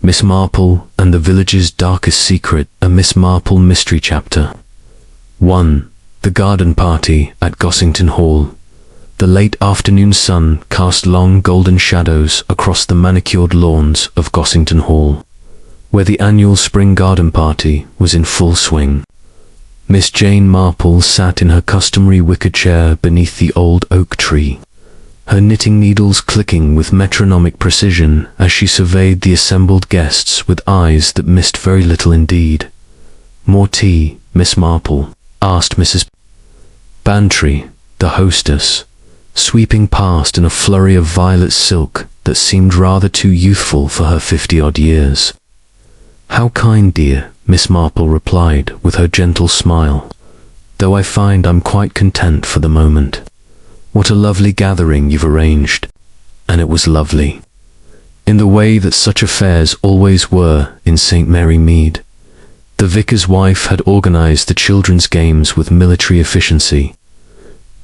Miss Marple and the village's darkest secret, a Miss Marple mystery chapter. 1. The garden party at Gossington Hall. The late afternoon sun cast long golden shadows across the manicured lawns of Gossington Hall, where the annual spring garden party was in full swing. Miss Jane Marple sat in her customary wicker chair beneath the old oak tree, her knitting needles clicking with metronomic precision as she surveyed the assembled guests with eyes that missed very little indeed. "More tea, Miss Marple?" asked Mrs. Bantry, the hostess, sweeping past in a flurry of violet silk that seemed rather too youthful for her 50-odd years. "How kind, dear," Miss Marple replied with her gentle smile, "though I find I'm quite content for the moment. What a lovely gathering you've arranged." And it was lovely, in the way that such affairs always were in St. Mary Mead. The vicar's wife had organized the children's games with military efficiency.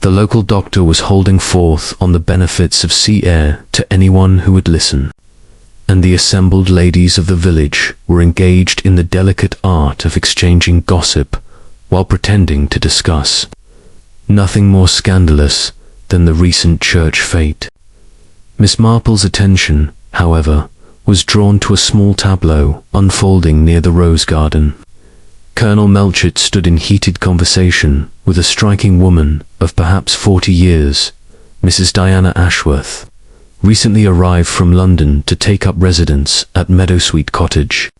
The local doctor was holding forth on the benefits of sea air to anyone who would listen, and the assembled ladies of the village were engaged in the delicate art of exchanging gossip while pretending to discuss nothing more scandalous than the recent church fete. Miss Marple's attention, however, was drawn to a small tableau unfolding near the rose garden. Colonel Melchett stood in heated conversation with a striking woman of perhaps 40 years, Mrs. Diana Ashworth, recently arrived from London to take up residence at Meadowsweet Cottage.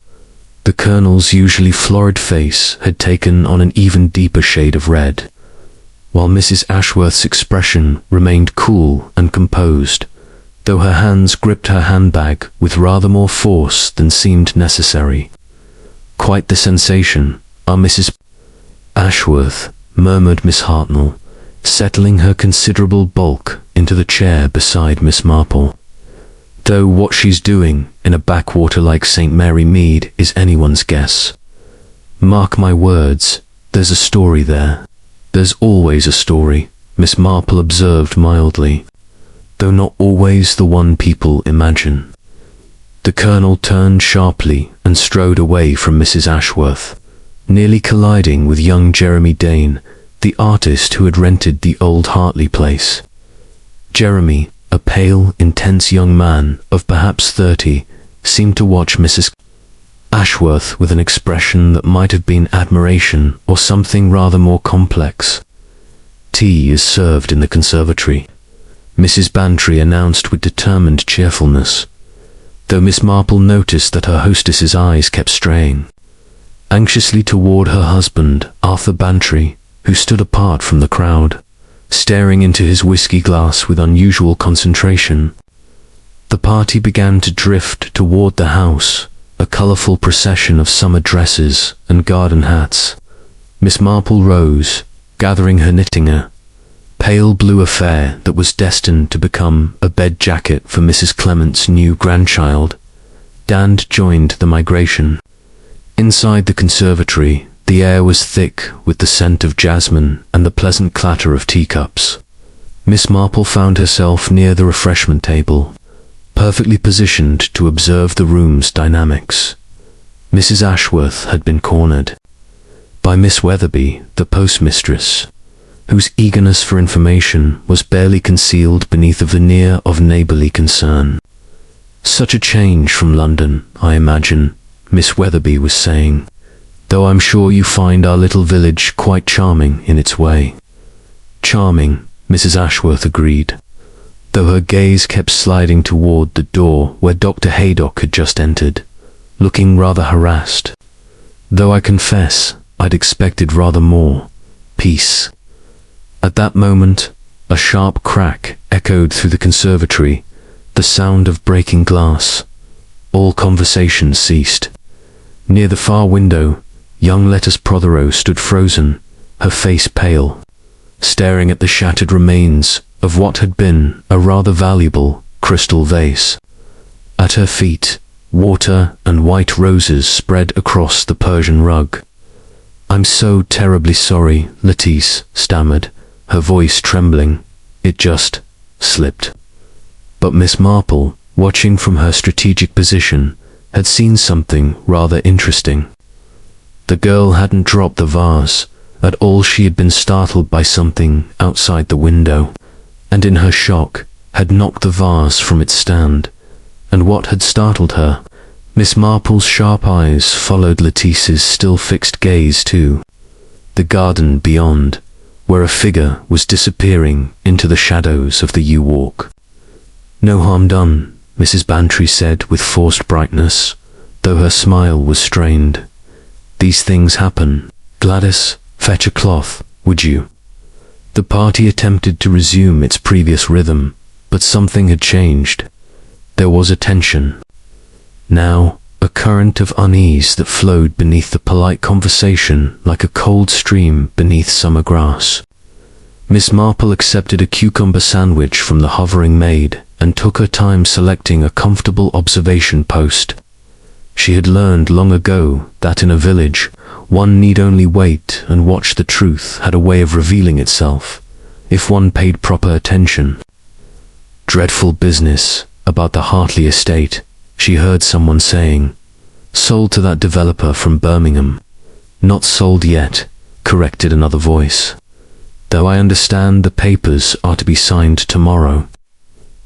The Colonel's usually florid face had taken on an even deeper shade of red, while Mrs. Ashworth's expression remained cool and composed, though her hands gripped her handbag with rather more force than seemed necessary. "Quite the sensation, our Mrs. Ashworth," murmured Miss Hartnell, settling her considerable bulk into the chair beside Miss Marple. "Though what she's doing in a backwater like St. Mary Mead is anyone's guess. Mark my words, there's a story there." "There's always a story," Miss Marple observed mildly, "though not always the one people imagine." The Colonel turned sharply and strode away from Mrs. Ashworth, nearly colliding with young Jeremy Dane, the artist who had rented the old Hartley place. Jeremy, a pale, intense young man of perhaps 30, seemed to watch Mrs. Ashworth with an expression that might have been admiration or something rather more complex. "Tea is served in the conservatory," Mrs. Bantry announced with determined cheerfulness, though Miss Marple noticed that her hostess's eyes kept straying anxiously toward her husband, Arthur Bantry, who stood apart from the crowd, staring into his whiskey glass with unusual concentration. The party began to drift toward the house, a colourful procession of summer dresses and garden hats. Miss Marple rose, gathering her knitting, a pale blue affair that was destined to become a bed jacket for Mrs. Clement's new grandchild. Dand joined the migration. Inside the conservatory, the air was thick with the scent of jasmine and the pleasant clatter of teacups. Miss Marple found herself near the refreshment table, perfectly positioned to observe the room's dynamics. Mrs. Ashworth had been cornered by Miss Weatherby, the postmistress, whose eagerness for information was barely concealed beneath a veneer of neighbourly concern. "Such a change from London, I imagine," Miss Weatherby was saying, "though I'm sure you find our little village quite charming in its way." "Charming," Mrs. Ashworth agreed, though her gaze kept sliding toward the door where Dr. Haydock had just entered, looking rather harassed. "Though I confess I'd expected rather more peace." At that moment, a sharp crack echoed through the conservatory, the sound of breaking glass. All conversation ceased. Near the far window, young Lettice Prothero stood frozen, her face pale, staring at the shattered remains of what had been a rather valuable crystal vase. At her feet, water and white roses spread across the Persian rug. "I'm so terribly sorry," Lettice stammered, her voice trembling. "It just slipped." But Miss Marple, watching from her strategic position, had seen something rather interesting. The girl hadn't dropped the vase. At all, she had been startled by something outside the window, and in her shock had knocked the vase from its stand. And what had startled her? Miss Marple's sharp eyes followed Letitia's still fixed gaze to the garden beyond, where a figure was disappearing into the shadows of the yew walk. "No harm done," Mrs. Bantry said with forced brightness, though her smile was strained. "These things happen. Gladys, fetch a cloth, would you?" The party attempted to resume its previous rhythm, but something had changed. There was a tension. Now, a current of unease that flowed beneath the polite conversation like a cold stream beneath summer grass. Miss Marple accepted a cucumber sandwich from the hovering maid and took her time selecting a comfortable observation post. She had learned long ago that in a village, one need only wait and watch. The truth had a way of revealing itself, if one paid proper attention. "Dreadful business about the Hartley estate," she heard someone saying. "Sold to that developer from Birmingham." "Not sold yet," corrected another voice. "Though I understand the papers are to be signed tomorrow."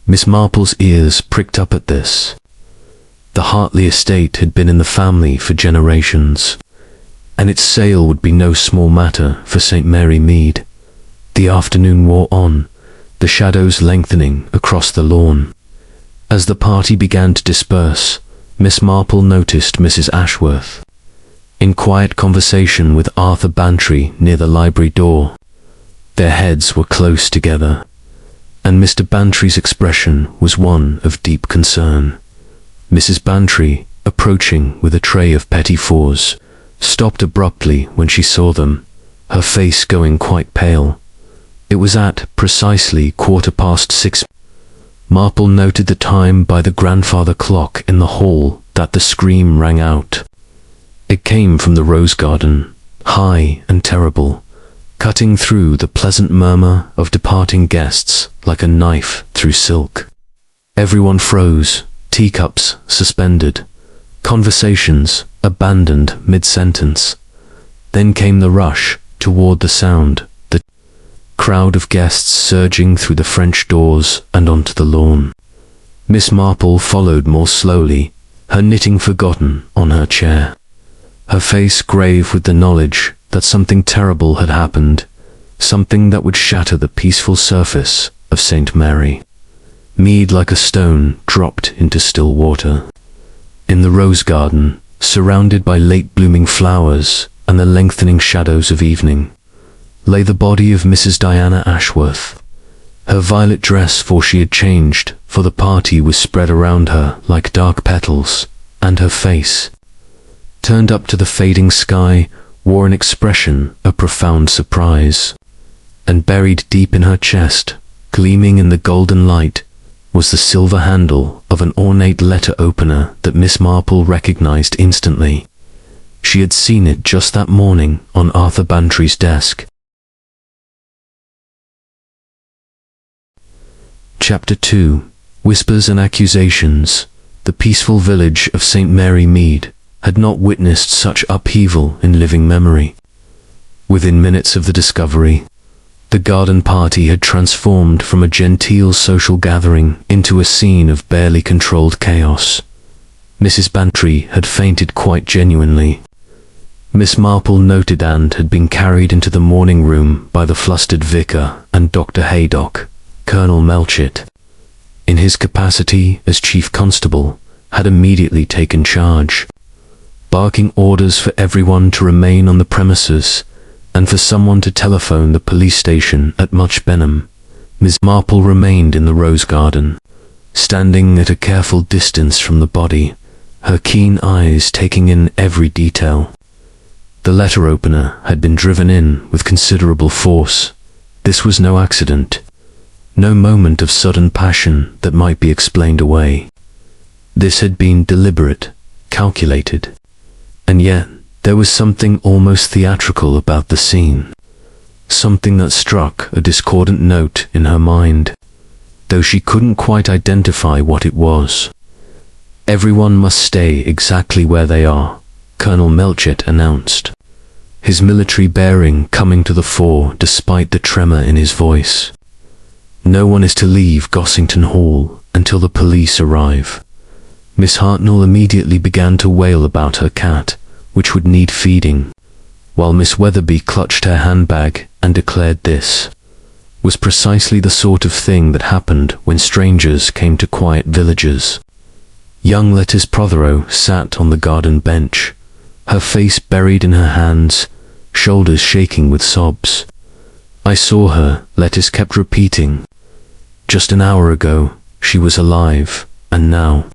Miss Marple's ears pricked up at this. The Hartley estate had been in the family for generations, and its sale would be no small matter for St. Mary Mead. The afternoon wore on, the shadows lengthening across the lawn. As the party began to disperse, Miss Marple noticed Mrs. Ashworth in quiet conversation with Arthur Bantry near the library door. Their heads were close together, and Mr. Bantry's expression was one of deep concern. Mrs. Bantry, approaching with a tray of petits fours, stopped abruptly when she saw them, her face going quite pale. It was at precisely 6:15. Marple noted the time by the grandfather clock in the hall that the scream rang out. It came from the rose garden, high and terrible, cutting through the pleasant murmur of departing guests like a knife through silk. Everyone froze, teacups suspended, conversations abandoned mid-sentence. Then came the rush toward the sound, the crowd of guests surging through the French doors and onto the lawn. Miss Marple followed more slowly, her knitting forgotten on her chair, her face grave with the knowledge that something terrible had happened, something that would shatter the peaceful surface of St. Mary Mead like a stone dropped into still water. In the rose garden, surrounded by late-blooming flowers and the lengthening shadows of evening, lay the body of Mrs. Diana Ashworth. Her violet dress, for she had changed for the party, was spread around her like dark petals, and her face, turned up to the fading sky, wore an expression of profound surprise. And buried deep in her chest, gleaming in the golden light, was the silver handle of an ornate letter opener that Miss Marple recognized instantly. She had seen it just that morning on Arthur Bantry's desk. Chapter 2. Whispers and Accusations. The peaceful village of St. Mary Mead had not witnessed such upheaval in living memory. Within minutes of the discovery, the garden party had transformed from a genteel social gathering into a scene of barely controlled chaos. Mrs. Bantry had fainted quite genuinely. Miss Marple noted and had been carried into the morning room by the flustered vicar and Dr. Haydock. Colonel Melchett, in his capacity as chief constable, had immediately taken charge, barking orders for everyone to remain on the premises and for someone to telephone the police station at Much Benham. Miss Marple remained in the rose garden, standing at a careful distance from the body, her keen eyes taking in every detail. The letter opener had been driven in with considerable force. This was no accident, no moment of sudden passion that might be explained away. This had been deliberate, calculated, and yet there was something almost theatrical about the scene, something that struck a discordant note in her mind, though she couldn't quite identify what it was. Everyone must stay exactly where they are, Colonel Melchett announced, his military bearing coming to the fore despite the tremor in his voice. No one is to leave Gossington Hall until the police arrive. Miss Hartnell immediately began to wail about her cat, which would need feeding, while Miss Weatherby clutched her handbag and declared this was precisely the sort of thing that happened when strangers came to quiet villages. Young Lettice Prothero sat on the garden bench, her face buried in her hands, shoulders shaking with sobs. I saw her, Lettice kept repeating. Just an hour ago, she was alive, and now.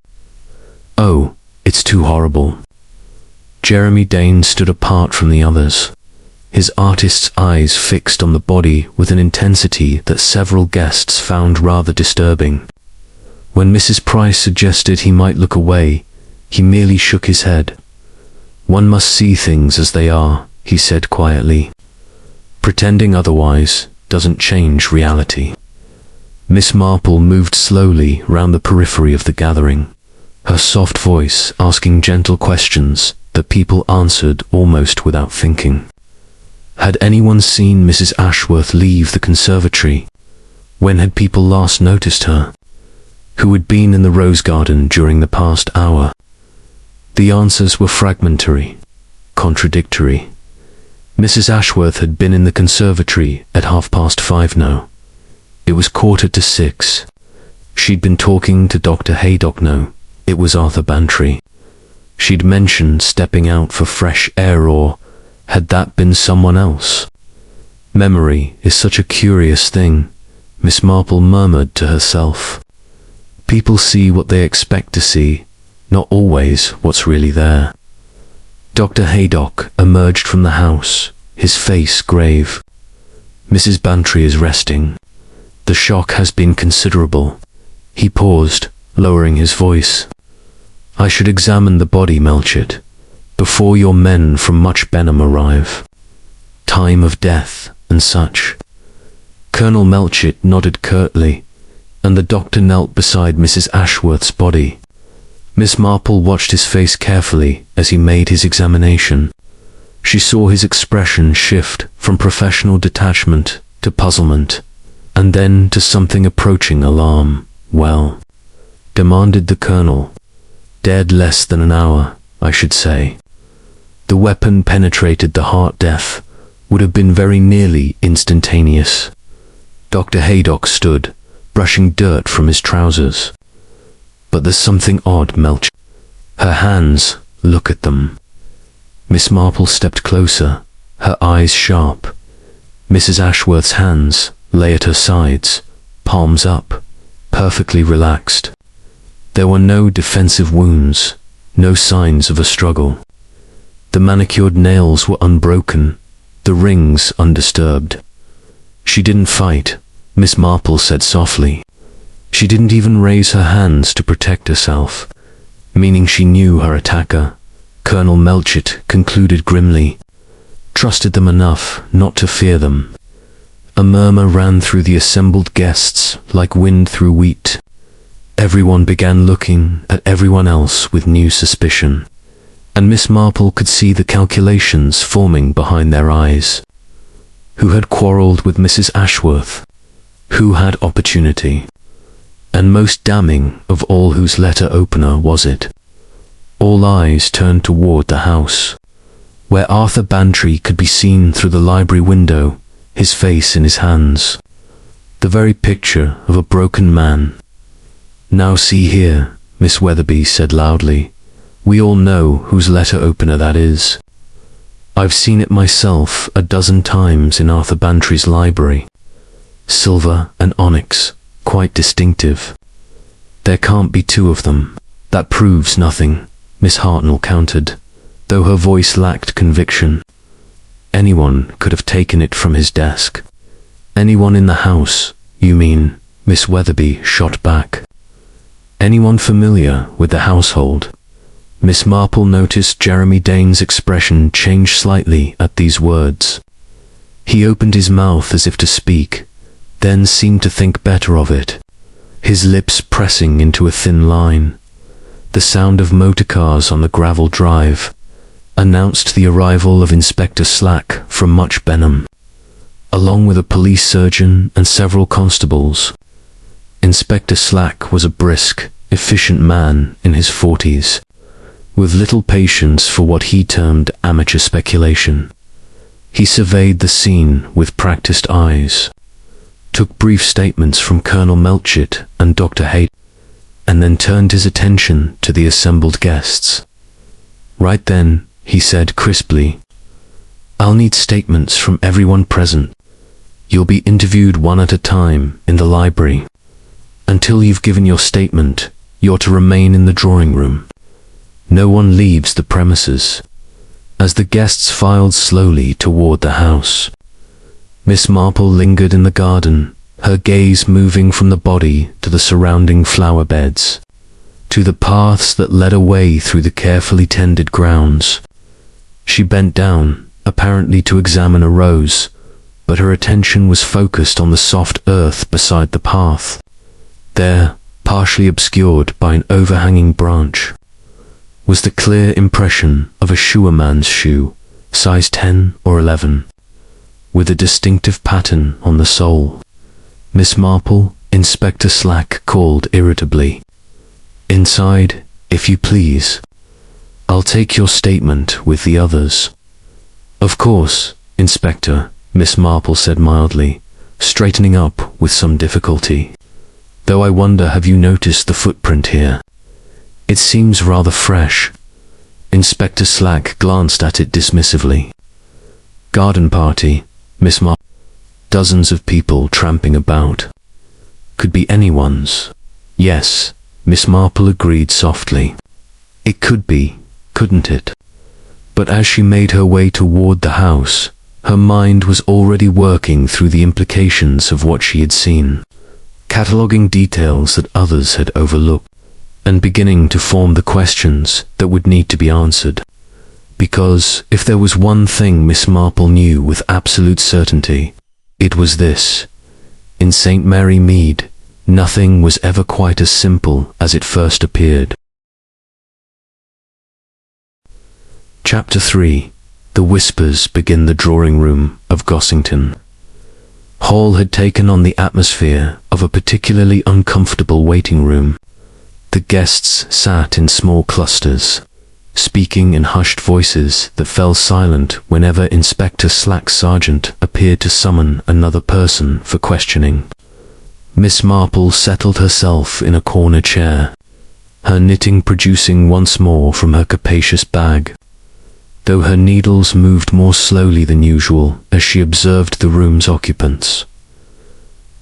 Oh, it's too horrible. Jeremy Dane stood apart from the others, his artist's eyes fixed on the body with an intensity that several guests found rather disturbing. When Mrs. Price suggested he might look away, he merely shook his head. One must see things as they are, he said quietly. Pretending otherwise doesn't change reality. Miss Marple moved slowly round the periphery of the gathering, her soft voice asking gentle questions that people answered almost without thinking. Had anyone seen Mrs. Ashworth leave the conservatory? When had people last noticed her? Who had been in the rose garden during the past hour? The answers were fragmentary, contradictory. Mrs. Ashworth had been in the conservatory at 5:30 now. It was 6:15. She'd been talking to Dr. Haydock. No, it was Arthur Bantry. She'd mentioned stepping out for fresh air, or had that been someone else? Memory is such a curious thing, Miss Marple murmured to herself. People see what they expect to see, not always what's really there. Dr. Haydock emerged from the house, his face grave. Mrs. Bantry is resting. The shock has been considerable. He paused, lowering his voice. I should examine the body, Melchett, before your men from Much Benham arrive. Time of death and such. Colonel Melchett nodded curtly, and the doctor knelt beside Mrs. Ashworth's body. Miss Marple watched his face carefully as he made his examination. She saw his expression shift from professional detachment to puzzlement, and then to something approaching alarm. Well, demanded the colonel. Dead less than an hour, I should say. The weapon penetrated the heart. Death would have been very nearly instantaneous. Dr. Haydock stood, brushing dirt from his trousers. But there's something odd, Melchett. Her hands, look at them. Miss Marple stepped closer, her eyes sharp. Mrs. Ashworth's hands lay at her sides, palms up, perfectly relaxed. There were no defensive wounds, no signs of a struggle. The manicured nails were unbroken, the rings undisturbed. She didn't fight, Miss Marple said softly. She didn't even raise her hands to protect herself, meaning she knew her attacker. Colonel Melchett concluded grimly, trusted them enough not to fear them. A murmur ran through the assembled guests like wind through wheat. Everyone began looking at everyone else with new suspicion, and Miss Marple could see the calculations forming behind their eyes. Who had quarrelled with Mrs. Ashworth? Who had opportunity? And most damning of all, whose letter opener was it? All eyes turned toward the house, where Arthur Bantry could be seen through the library window, his face in his hands. The very picture of a broken man. Now see here, Miss Weatherby said loudly. We all know whose letter opener that is. I've seen it myself a dozen times in Arthur Bantry's library. Silver and onyx, quite distinctive. There can't be two of them. That proves nothing, Miss Hartnell countered, though her voice lacked conviction. Anyone could have taken it from his desk. Anyone in the house, you mean? Miss Weatherby shot back. Anyone familiar with the household? Miss Marple noticed Jeremy Dane's expression change slightly at these words. He opened his mouth as if to speak, then seemed to think better of it, his lips pressing into a thin line. the sound of motor cars on the gravel drive announced the arrival of Inspector Slack from Much Benham, along with a police surgeon and several constables. Inspector Slack was a brisk, efficient man in his 40s, with little patience for what he termed amateur speculation. He surveyed the scene with practiced eyes, took brief statements from Colonel Melchett and Dr. Haight, and then turned his attention to the assembled guests. Right then, he said crisply, "I'll need statements from everyone present. You'll be interviewed one at a time in the library. Until you've given your statement, you're to remain in the drawing room. No one leaves the premises." As the guests filed slowly toward the house, Miss Marple lingered in the garden, her gaze moving from the body to the surrounding flower beds, to the paths that led away through the carefully tended grounds. She bent down, apparently to examine a rose, but her attention was focused on the soft earth beside the path. There, partially obscured by an overhanging branch, was the clear impression of a shoeman's shoe, size 10 or 11, with a distinctive pattern on the sole. "Miss Marple," Inspector Slack called irritably. "Inside, if you please. I'll take your statement with the others." "Of course, Inspector," Miss Marple said mildly, straightening up with some difficulty. "Though I wonder, have you noticed the footprint here? It seems rather fresh." Inspector Slack glanced at it dismissively. "Garden party, Miss Marple. Dozens of people tramping about. Could be anyone's." "Yes," Miss Marple agreed softly. "It could be, couldn't it?" But as she made her way toward the house, her mind was already working through the implications of what she had seen, cataloguing details that others had overlooked, and beginning to form the questions that would need to be answered. Because if there was one thing Miss Marple knew with absolute certainty, it was this: in St. Mary Mead, nothing was ever quite as simple as it first appeared. Chapter 3. The whispers begin the drawing room of Gossington. Hall had taken on the atmosphere of a particularly uncomfortable waiting room. The guests sat in small clusters, speaking in hushed voices that fell silent whenever Inspector Slack's sergeant appeared to summon another person for questioning. Miss Marple settled herself in a corner chair, her knitting producing once more from her capacious bag, though her needles moved more slowly than usual as she observed the room's occupants.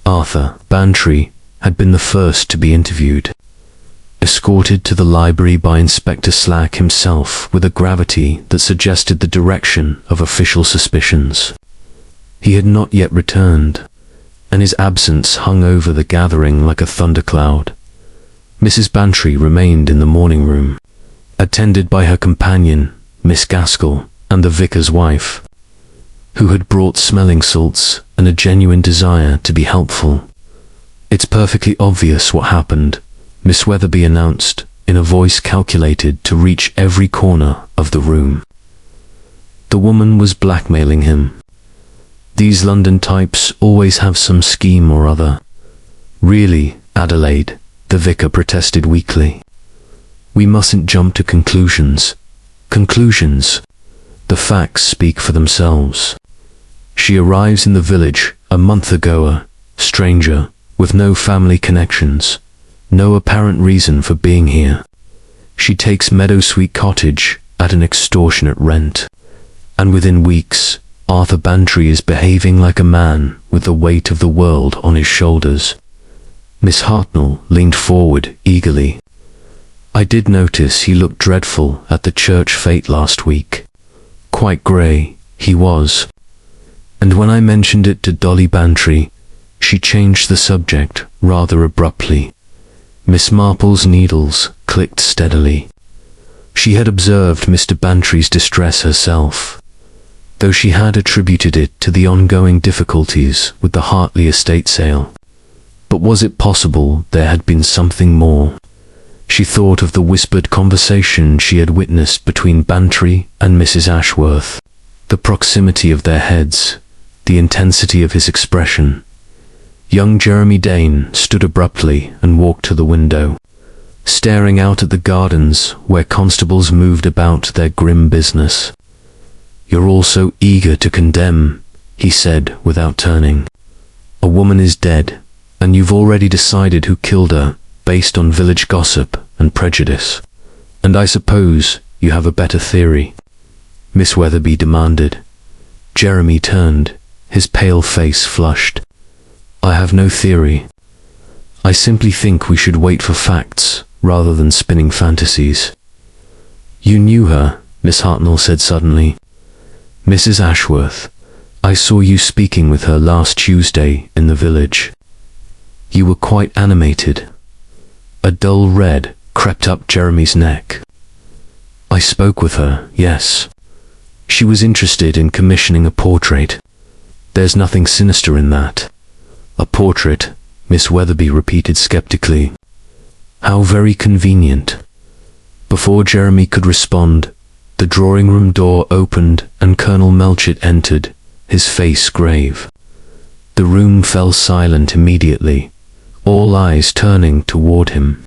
Arthur Bantry had been the first to be interviewed, escorted to the library by Inspector Slack himself with a gravity that suggested the direction of official suspicions. He had not yet returned, and his absence hung over the gathering like a thundercloud. Mrs. Bantry remained in the morning room, attended by her companion, Miss Gaskell, and the vicar's wife, who had brought smelling salts and a genuine desire to be helpful. "It's perfectly obvious what happened," Miss Weatherby announced, in a voice calculated to reach every corner of the room. The woman was blackmailing him. These London types always have some scheme or other. "Really, Adelaide," the vicar protested weakly. "We mustn't jump to conclusions. Conclusions. The facts speak for themselves. She arrives in the village a month ago, a stranger, with no family connections, no apparent reason for being here. She takes Meadowsweet Cottage at an extortionate rent, and within weeks, Arthur Bantry is behaving like a man with the weight of the world on his shoulders." Miss Hartnell leaned forward eagerly. "I did notice he looked dreadful at the church fete last week. Quite grey, he was. And when I mentioned it to Dolly Bantry, she changed the subject rather abruptly." Miss Marple's needles clicked steadily. She had observed Mr. Bantry's distress herself, though she had attributed it to the ongoing difficulties with the Hartley estate sale. But was it possible there had been something more? She thought of the whispered conversation she had witnessed between Bantry and Mrs. Ashworth, the proximity of their heads, the intensity of his expression. Young Jeremy Dane stood abruptly and walked to the window, staring out at the gardens where constables moved about their grim business. "You're all so eager to condemn," he said without turning. "A woman is dead, and you've already decided who killed her based on village gossip and prejudice. And I suppose you have a better theory?" Miss Weatherby demanded. Jeremy turned, his pale face flushed. "I have no theory. I simply think we should wait for facts rather than spinning fantasies." "You knew her," Miss Hartnell said suddenly. "Mrs. Ashworth, I saw you speaking with her last Tuesday in the village. You were quite animated." A dull red crept up Jeremy's neck. "I spoke with her, yes. She was interested in commissioning a portrait. There's nothing sinister in that." "A portrait," Miss Weatherby repeated skeptically. "How very convenient." Before Jeremy could respond, the drawing-room door opened and Colonel Melchett entered, his face grave. The room fell silent immediately, all eyes turning toward him.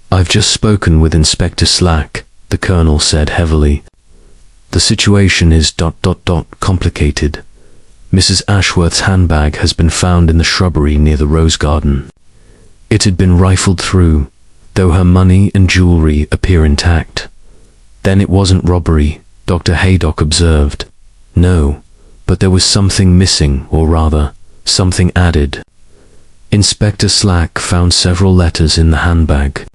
"I've just spoken with Inspector Slack," the Colonel said heavily. "The situation is ... complicated. Mrs. Ashworth's handbag has been found in the shrubbery near the rose garden. It had been rifled through, though her money and jewelry appear intact." "Then it wasn't robbery," Dr. Haydock observed. "No, but there was something missing, or rather, something added." Inspector Slack found several letters in the handbag.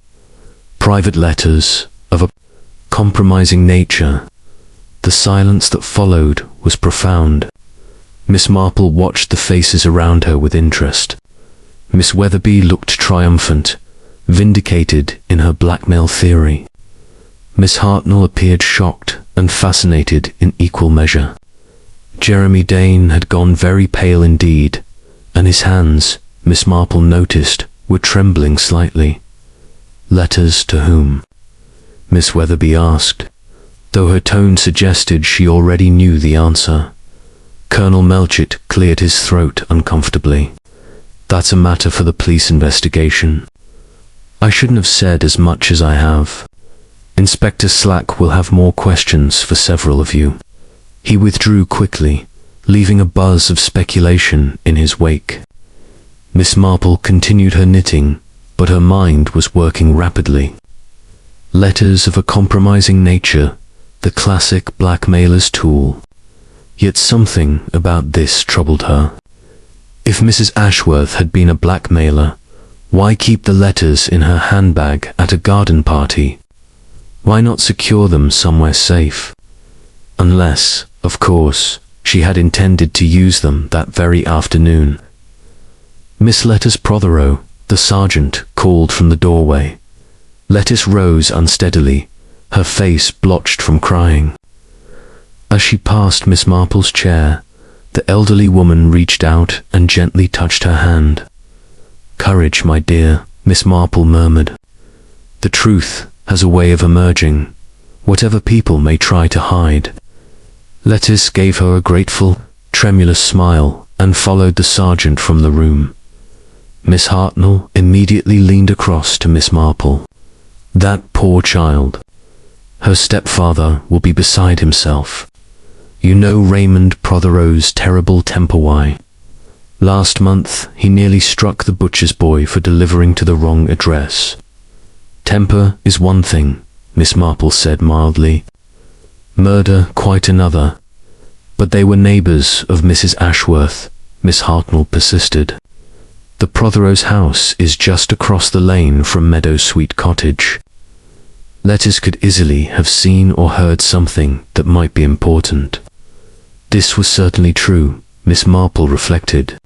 Private letters of a compromising nature. The silence that followed was profound. Miss Marple watched the faces around her with interest. Miss Weatherby looked triumphant, vindicated in her blackmail theory. Miss Hartnell appeared shocked and fascinated in equal measure. Jeremy Dane had gone very pale indeed, and his hands, Miss Marple noticed, were trembling slightly. "Letters to whom?" Miss Weatherby asked, though her tone suggested she already knew the answer. Colonel Melchett cleared his throat uncomfortably. "That's a matter for the police investigation. I shouldn't have said as much as I have. Inspector Slack will have more questions for several of you." He withdrew quickly, leaving a buzz of speculation in his wake. Miss Marple continued her knitting, but her mind was working rapidly. Letters of a compromising nature, the classic blackmailer's tool. Yet something about this troubled her. If Mrs. Ashworth had been a blackmailer, why keep the letters in her handbag at a garden party? Why not secure them somewhere safe? Unless, of course, she had intended to use them that very afternoon. "Miss Lettice Prothero," the sergeant called from the doorway. Lettice rose unsteadily, her face blotched from crying. As she passed Miss Marple's chair, the elderly woman reached out and gently touched her hand. "Courage, my dear," Miss Marple murmured. "The truth has a way of emerging, whatever people may try to hide." Lettice gave her a grateful, tremulous smile and followed the sergeant from the room. Miss Hartnell immediately leaned across to Miss Marple. "That poor child. Her stepfather will be beside himself. You know Raymond Prothero's terrible temper why. Last month he nearly struck the butcher's boy for delivering to the wrong address." "Temper is one thing," Miss Marple said mildly. "Murder quite another." "But they were neighbours of Mrs. Ashworth," Miss Hartnell persisted. "The Prothero's house is just across the lane from Meadow Sweet Cottage." Lettice could easily have seen or heard something that might be important. This was certainly true, Miss Marple reflected.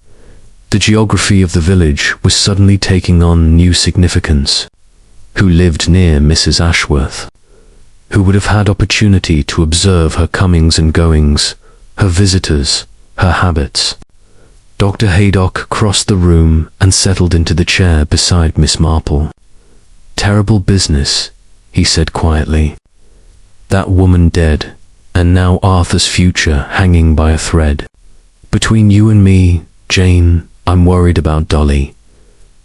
The geography of the village was suddenly taking on new significance. Who lived near Mrs. Ashworth? Who would have had opportunity to observe her comings and goings, her visitors, her habits? Dr. Haydock crossed the room and settled into the chair beside Miss Marple. Terrible business, he said quietly. That woman dead, and now Arthur's future hanging by a thread. Between you and me, Jane, I'm worried about Dolly.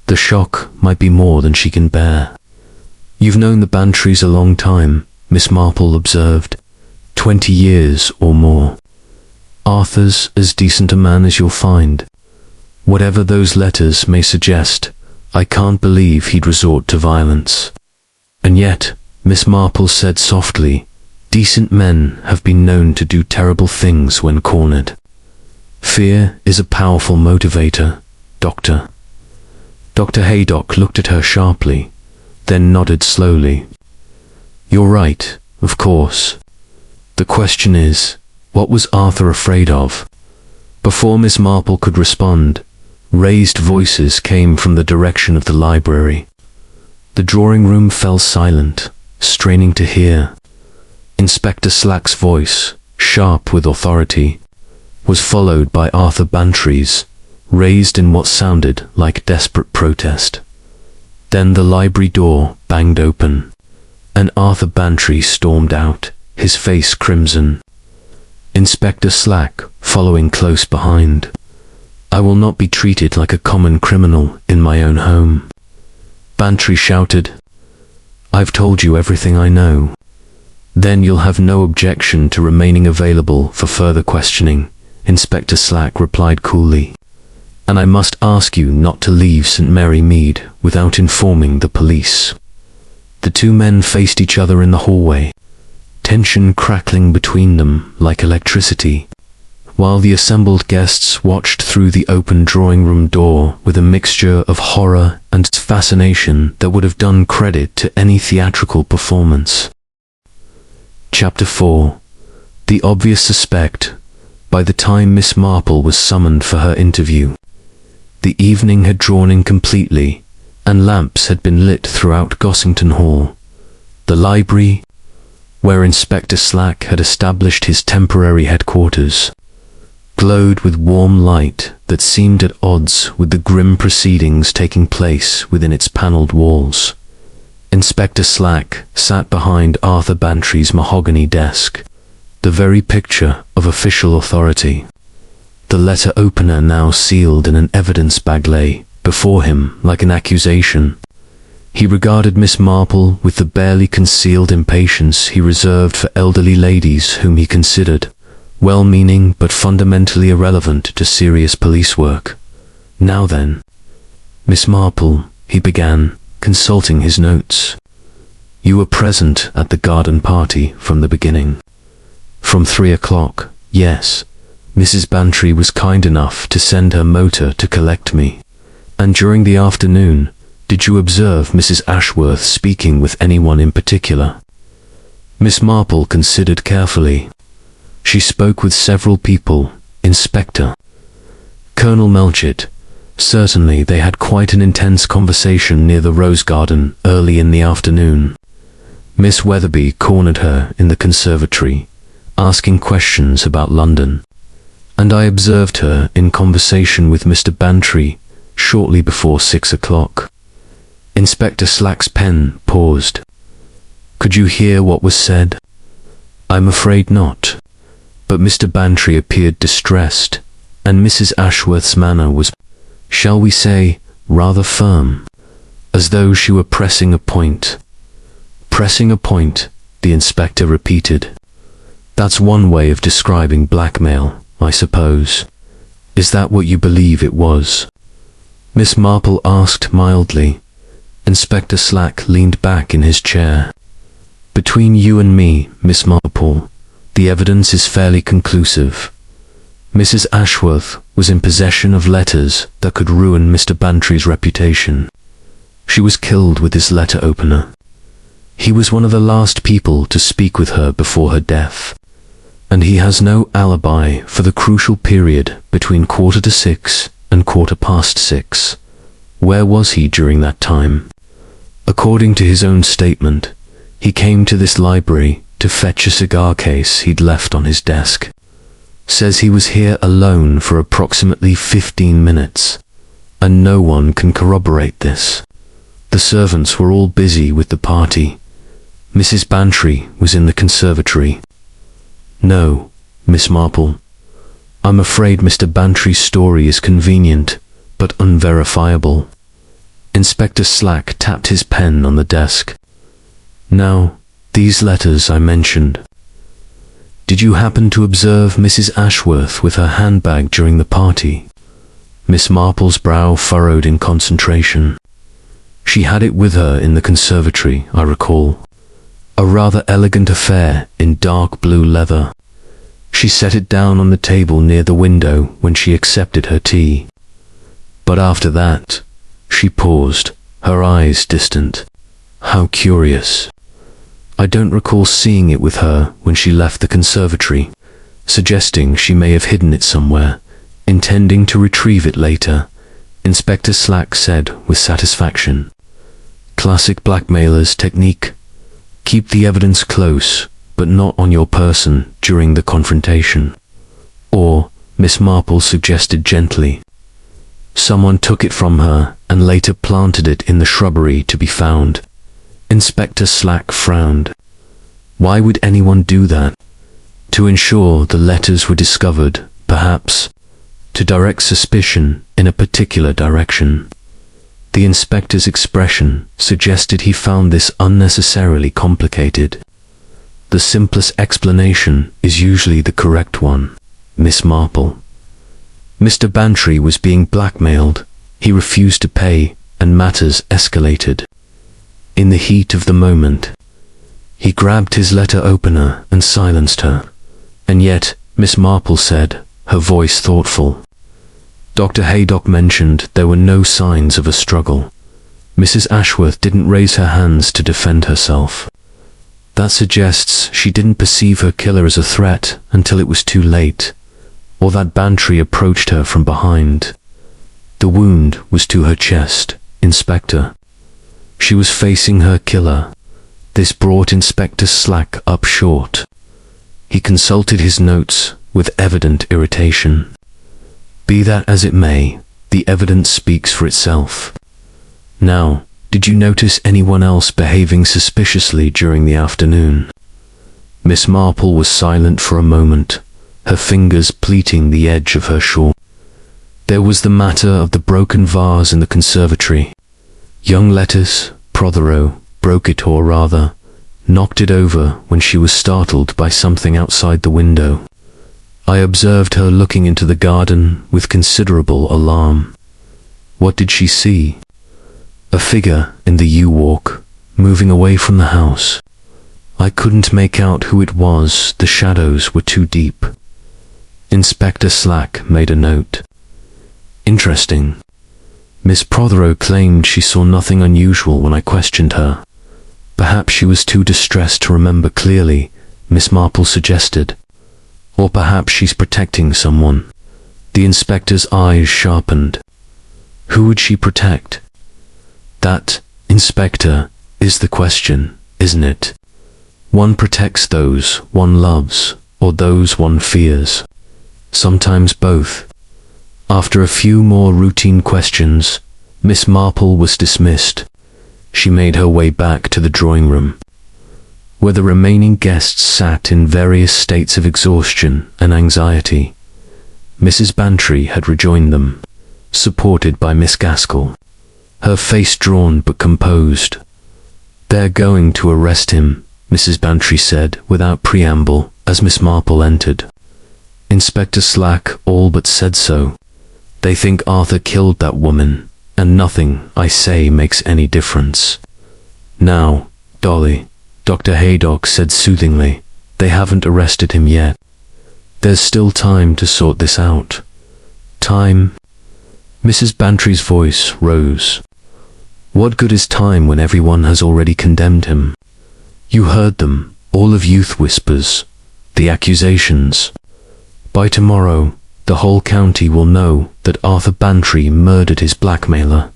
The shock might be more than she can bear. You've known the Bantrys a long time, Miss Marple observed. 20 years or more. Arthur's as decent a man as you'll find. Whatever those letters may suggest, I can't believe he'd resort to violence. And yet, Miss Marple said softly, decent men have been known to do terrible things when cornered. Fear is a powerful motivator, Doctor. Dr. Haydock looked at her sharply, then nodded slowly. You're right, of course. The question is, what was Arthur afraid of? Before Miss Marple could respond, raised voices came from the direction of the library. The drawing room fell silent, straining to hear. Inspector Slack's voice, sharp with authority, was followed by Arthur Bantry's, raised in what sounded like desperate protest. Then the library door banged open, and Arthur Bantry stormed out, his face crimson. Inspector Slack following close behind. I will not be treated like a common criminal in my own home. Bantry shouted, I've told you everything I know. Then you'll have no objection to remaining available for further questioning, Inspector Slack replied coolly. And I must ask you not to leave St. Mary Mead without informing the police. The two men faced each other in the hallway, tension crackling between them like electricity, while the assembled guests watched through the open drawing room door with a mixture of horror and fascination that would have done credit to any theatrical performance. Chapter 4. The obvious suspect. By the time Miss Marple was summoned for her interview, the evening had drawn in completely, and lamps had been lit throughout Gossington Hall. The library, where Inspector Slack had established his temporary headquarters, glowed with warm light that seemed at odds with the grim proceedings taking place within its panelled walls. Inspector Slack sat behind Arthur Bantry's mahogany desk, the very picture of official authority. The letter opener, now sealed in an evidence bag, lay before him like an accusation. He regarded Miss Marple with the barely concealed impatience he reserved for elderly ladies whom he considered well-meaning but fundamentally irrelevant to serious police work. Now then, Miss Marple, he began, consulting his notes. You were present at the garden party from the beginning. From 3 o'clock, yes. Mrs. Bantry was kind enough to send her motor to collect me. And during the afternoon, did you observe Mrs. Ashworth speaking with anyone in particular? Miss Marple considered carefully. She spoke with several people, Inspector. Colonel Melchett. Certainly they had quite an intense conversation near the Rose Garden early in the afternoon. Miss Weatherby cornered her in the conservatory, asking questions about London, and I observed her in conversation with Mr. Bantry shortly before 6 o'clock. Inspector Slack's pen paused. Could you hear what was said? I'm afraid not, but Mr. Bantry appeared distressed, and Mrs. Ashworth's manner was, shall we say, rather firm, as though she were pressing a point. Pressing a point, the inspector repeated. That's one way of describing blackmail, I suppose. Is that what you believe it was? Miss Marple asked mildly. Inspector Slack leaned back in his chair. Between you and me, Miss Marple, the evidence is fairly conclusive. Mrs. Ashworth was in possession of letters that could ruin Mr. Bantry's reputation. She was killed with his letter opener. He was one of the last people to speak with her before her death, and he has no alibi for the crucial period between 6:15 and 6:15. Where was he during that time? According to his own statement, he came to this library to fetch a cigar case he'd left on his desk. Says he was here alone for approximately 15 minutes, and no one can corroborate this. The servants were all busy with the party. Mrs. Bantry was in the conservatory. No, Miss Marple. I'm afraid Mr. Bantry's story is convenient, but unverifiable. Inspector Slack tapped his pen on the desk. Now, these letters I mentioned. Did you happen to observe Mrs. Ashworth with her handbag during the party? Miss Marple's brow furrowed in concentration. She had it with her in the conservatory, I recall. A rather elegant affair in dark blue leather. She set it down on the table near the window when she accepted her tea. But after that, she paused, her eyes distant. How curious. I don't recall seeing it with her when she left the conservatory, suggesting she may have hidden it somewhere, intending to retrieve it later, Inspector Slack said with satisfaction. Classic blackmailer's technique. Keep the evidence close, but not on your person during the confrontation. Or, Miss Marple suggested gently, someone took it from her and later planted it in the shrubbery to be found. Inspector Slack frowned. Why would anyone do that? To ensure the letters were discovered, perhaps. To direct suspicion in a particular direction. The inspector's expression suggested he found this unnecessarily complicated. The simplest explanation is usually the correct one, Miss Marple. Mr. Bantry was being blackmailed. He refused to pay, and matters escalated. In the heat of the moment, he grabbed his letter opener and silenced her. And yet, Miss Marple said, her voice thoughtful. Dr. Haydock mentioned there were no signs of a struggle. Mrs. Ashworth didn't raise her hands to defend herself. That suggests she didn't perceive her killer as a threat until it was too late, or that Bantry approached her from behind. The wound was to her chest, Inspector. She was facing her killer. This brought Inspector Slack up short. He consulted his notes with evident irritation. Be that as it may, the evidence speaks for itself. Now, did you notice anyone else behaving suspiciously during the afternoon? Miss Marple was silent for a moment, her fingers pleating the edge of her shawl. There was the matter of the broken vase in the conservatory. Young Lettuce, Prothero, broke it, or rather, knocked it over when she was startled by something outside the window. I observed her looking into the garden with considerable alarm. What did she see? A figure in the yew walk, moving away from the house. I couldn't make out who it was, the shadows were too deep. Inspector Slack made a note. Interesting. Miss Prothero claimed she saw nothing unusual when I questioned her. Perhaps she was too distressed to remember clearly, Miss Marple suggested. Or perhaps she's protecting someone. The inspector's eyes sharpened. Who would she protect? That, Inspector, is the question, isn't it? One protects those one loves, or those one fears. Sometimes both. After a few more routine questions, Miss Marple was dismissed. She made her way back to the drawing room, where the remaining guests sat in various states of exhaustion and anxiety. Mrs. Bantry had rejoined them, supported by Miss Gaskell, her face drawn but composed. They're going to arrest him, Mrs. Bantry said without preamble as Miss Marple entered. Inspector Slack all but said so. They think Arthur killed that woman, and nothing I say makes any difference. Now, Dolly, Dr. Haydock said soothingly, they haven't arrested him yet. There's still time to sort this out. Time? Mrs. Bantry's voice rose. What good is time when everyone has already condemned him? You heard them, all of Youth Whispers, the accusations. By tomorrow, the whole county will know that Arthur Bantry murdered his blackmailer.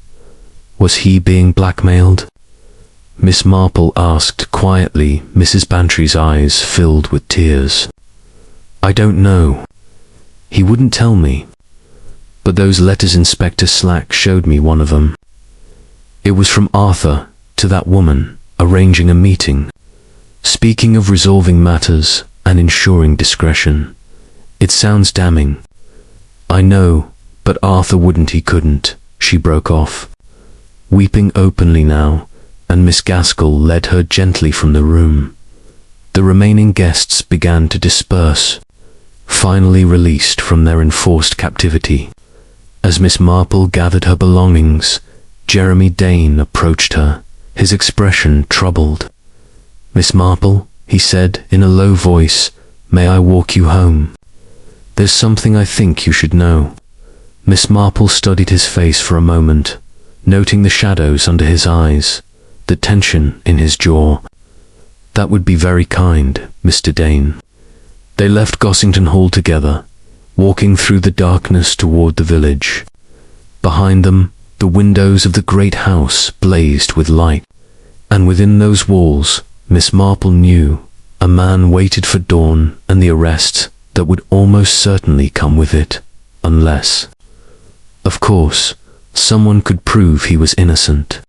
Was he being blackmailed? Miss Marple asked quietly, Mrs. Bantry's eyes filled with tears. I don't know. He wouldn't tell me. But those letters Inspector Slack showed me one of them. It was from Arthur to that woman, arranging a meeting, speaking of resolving matters and ensuring discretion. It sounds damning. I know, but Arthur wouldn't, he couldn't, she broke off, weeping openly now, and Miss Gaskell led her gently from the room. The remaining guests began to disperse, finally released from their enforced captivity. As Miss Marple gathered her belongings, Jeremy Dane approached her, his expression troubled. "Miss Marple," he said in a low voice, "may I walk you home? There's something I think you should know." Miss Marple studied his face for a moment, noting the shadows under his eyes, the tension in his jaw. "That would be very kind, Mr. Dane." They left Gossington Hall together, walking through the darkness toward the village. Behind them, the windows of the great house blazed with light, and within those walls, Miss Marple knew, a man waited for dawn and the arrest that would almost certainly come with it, unless, of course, someone could prove he was innocent.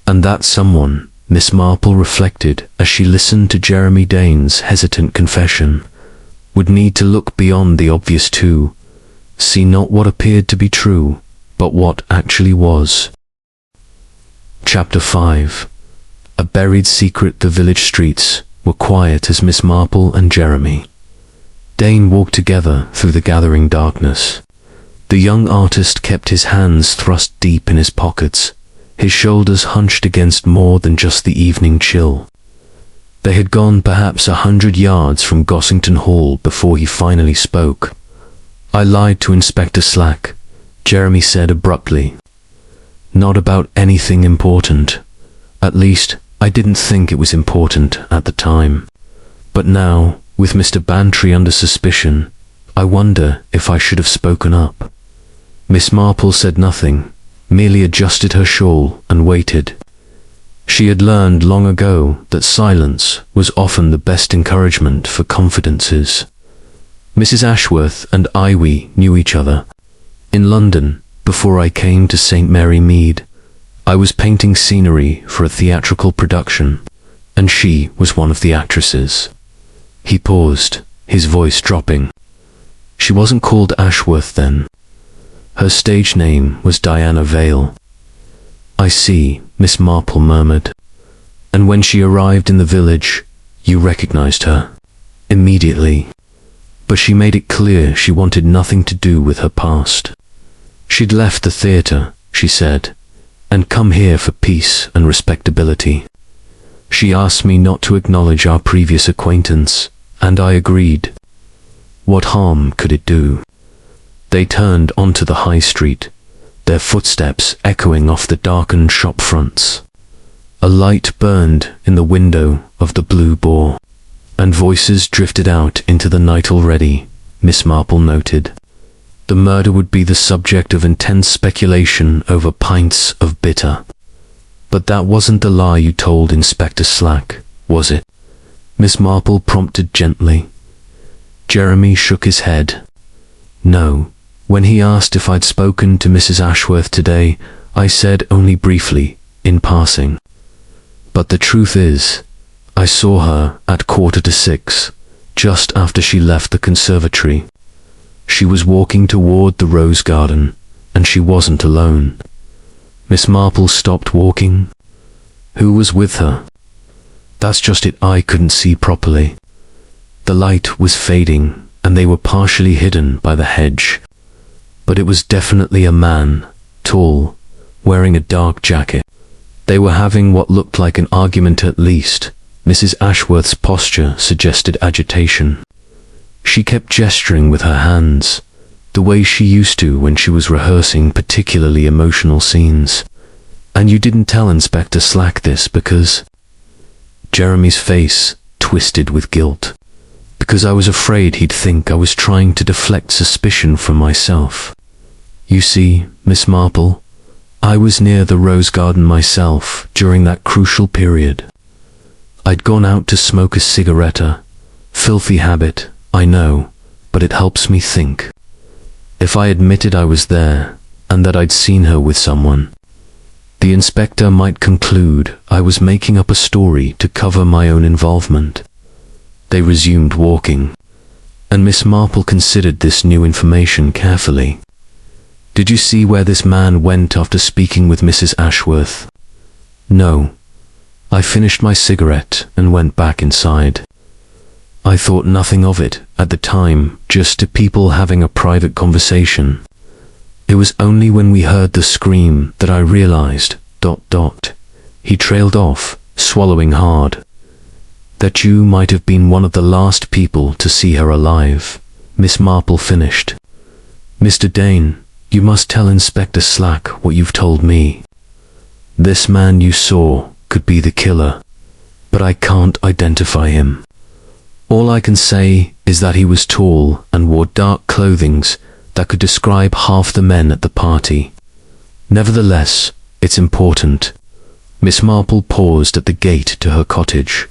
And that someone, Miss Marple reflected as she listened to Jeremy Dane's hesitant confession, would need to look beyond the obvious too, see not what appeared to be true, but what actually was. Chapter 5. A buried secret. The village streets were quiet as Miss Marple and Jeremy Dane walked together through the gathering darkness. The young artist kept his hands thrust deep in his pockets, his shoulders hunched against more than just the evening chill. They had gone perhaps 100 yards from Gossington Hall before he finally spoke. "I lied to Inspector Slack," Jeremy said abruptly. "Not about anything important. At least, I didn't think it was important at the time. But now, with Mr. Bantry under suspicion, I wonder if I should have spoken up." Miss Marple said nothing, merely adjusted her shawl and waited. She had learned long ago that silence was often the best encouragement for confidences. Mrs. Ashworth and Iwi knew each other. In London, before I came to St. Mary Mead, I was painting scenery for a theatrical production, and she was one of the actresses. He paused, his voice dropping. She wasn't called Ashworth then. Her stage name was Diana Vale. "I see," Miss Marple murmured. "And when she arrived in the village, you recognized her?" "Immediately. But she made it clear she wanted nothing to do with her past. She'd left the theatre," she said, "and come here for peace and respectability. She asked me not to acknowledge our previous acquaintance, and I agreed. What harm could it do?" They turned onto the high street, their footsteps echoing off the darkened shop fronts. A light burned in the window of the Blue Boar, and voices drifted out into the night already, Miss Marple noted. The murder would be the subject of intense speculation over pints of bitter. "But that wasn't the lie you told Inspector Slack, was it?" Miss Marple prompted gently. Jeremy shook his head. "No. When he asked if I'd spoken to Mrs. Ashworth today, I said only briefly, in passing. But the truth is, I saw her at 5:45, just after she left the conservatory. She was walking toward the rose garden, and she wasn't alone." Miss Marple stopped walking. "Who was with her?" "That's just it, I couldn't see properly. The light was fading, and they were partially hidden by the hedge. But it was definitely a man, tall, wearing a dark jacket. They were having what looked like an argument at least." Mrs. Ashworth's posture suggested agitation. She kept gesturing with her hands, the way she used to when she was rehearsing particularly emotional scenes. "And you didn't tell Inspector Slack this because—" Jeremy's face twisted with guilt. "Because I was afraid he'd think I was trying to deflect suspicion from myself. You see, Miss Marple, I was near the rose garden myself during that crucial period. I'd gone out to smoke a cigarette, filthy habit, I know, but it helps me think. If I admitted I was there, and that I'd seen her with someone, The inspector might conclude I was making up a story to cover my own involvement. They resumed walking, and Miss Marple considered this new information carefully. "Did you see where this man went after speaking with Mrs. Ashworth?" "No. I finished my cigarette and went back inside. I thought nothing of it at the time, just to people having a private conversation. It was only when we heard the scream that I realized, ... He trailed off, swallowing hard. "That you might have been one of the last people to see her alive," Miss Marple finished. "Mr. Dane, you must tell Inspector Slack what you've told me. This man you saw could be the killer, but I can't identify him. All I can say is that he was tall and wore dark clothing that could describe half the men at the party. Nevertheless, it's important." Miss Marple paused at the gate to her cottage.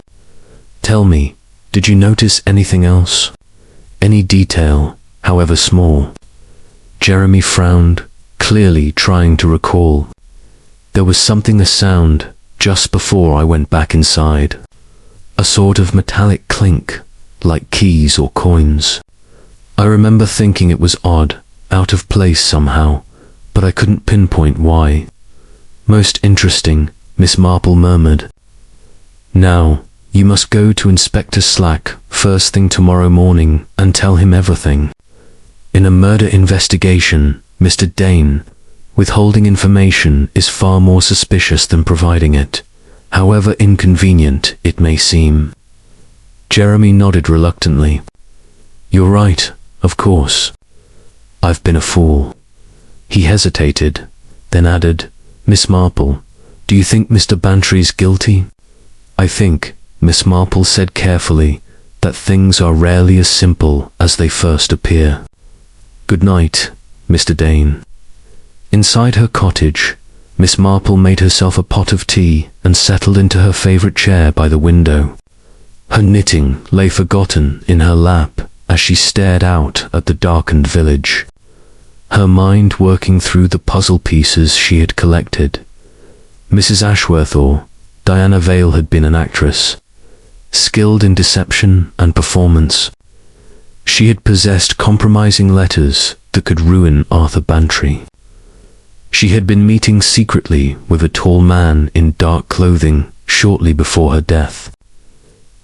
"Tell me, did you notice anything else? Any detail, however small?" Jeremy frowned, clearly trying to recall. "There was a sound just before I went back inside. A sort of metallic clink, like keys or coins. I remember thinking it was odd, out of place somehow, but I couldn't pinpoint why." "Most interesting," Miss Marple murmured. "Now, you must go to Inspector Slack first thing tomorrow morning and tell him everything. In a murder investigation, Mr. Dane, withholding information is far more suspicious than providing it, however inconvenient it may seem." Jeremy nodded reluctantly. "You're right, of course. I've been a fool." He hesitated, then added, "Miss Marple, do you think Mr. Bantry's guilty?" "I think," Miss Marple said carefully, "that things are rarely as simple as they first appear. Good night, Mr. Dane." Inside her cottage, Miss Marple made herself a pot of tea and settled into her favorite chair by the window. Her knitting lay forgotten in her lap as she stared out at the darkened village, her mind working through the puzzle pieces she had collected. Mrs. Ashworth, or Diana Vale, had been an actress, skilled in deception and performance. She had possessed compromising letters that could ruin Arthur Bantry. She had been meeting secretly with a tall man in dark clothing shortly before her death,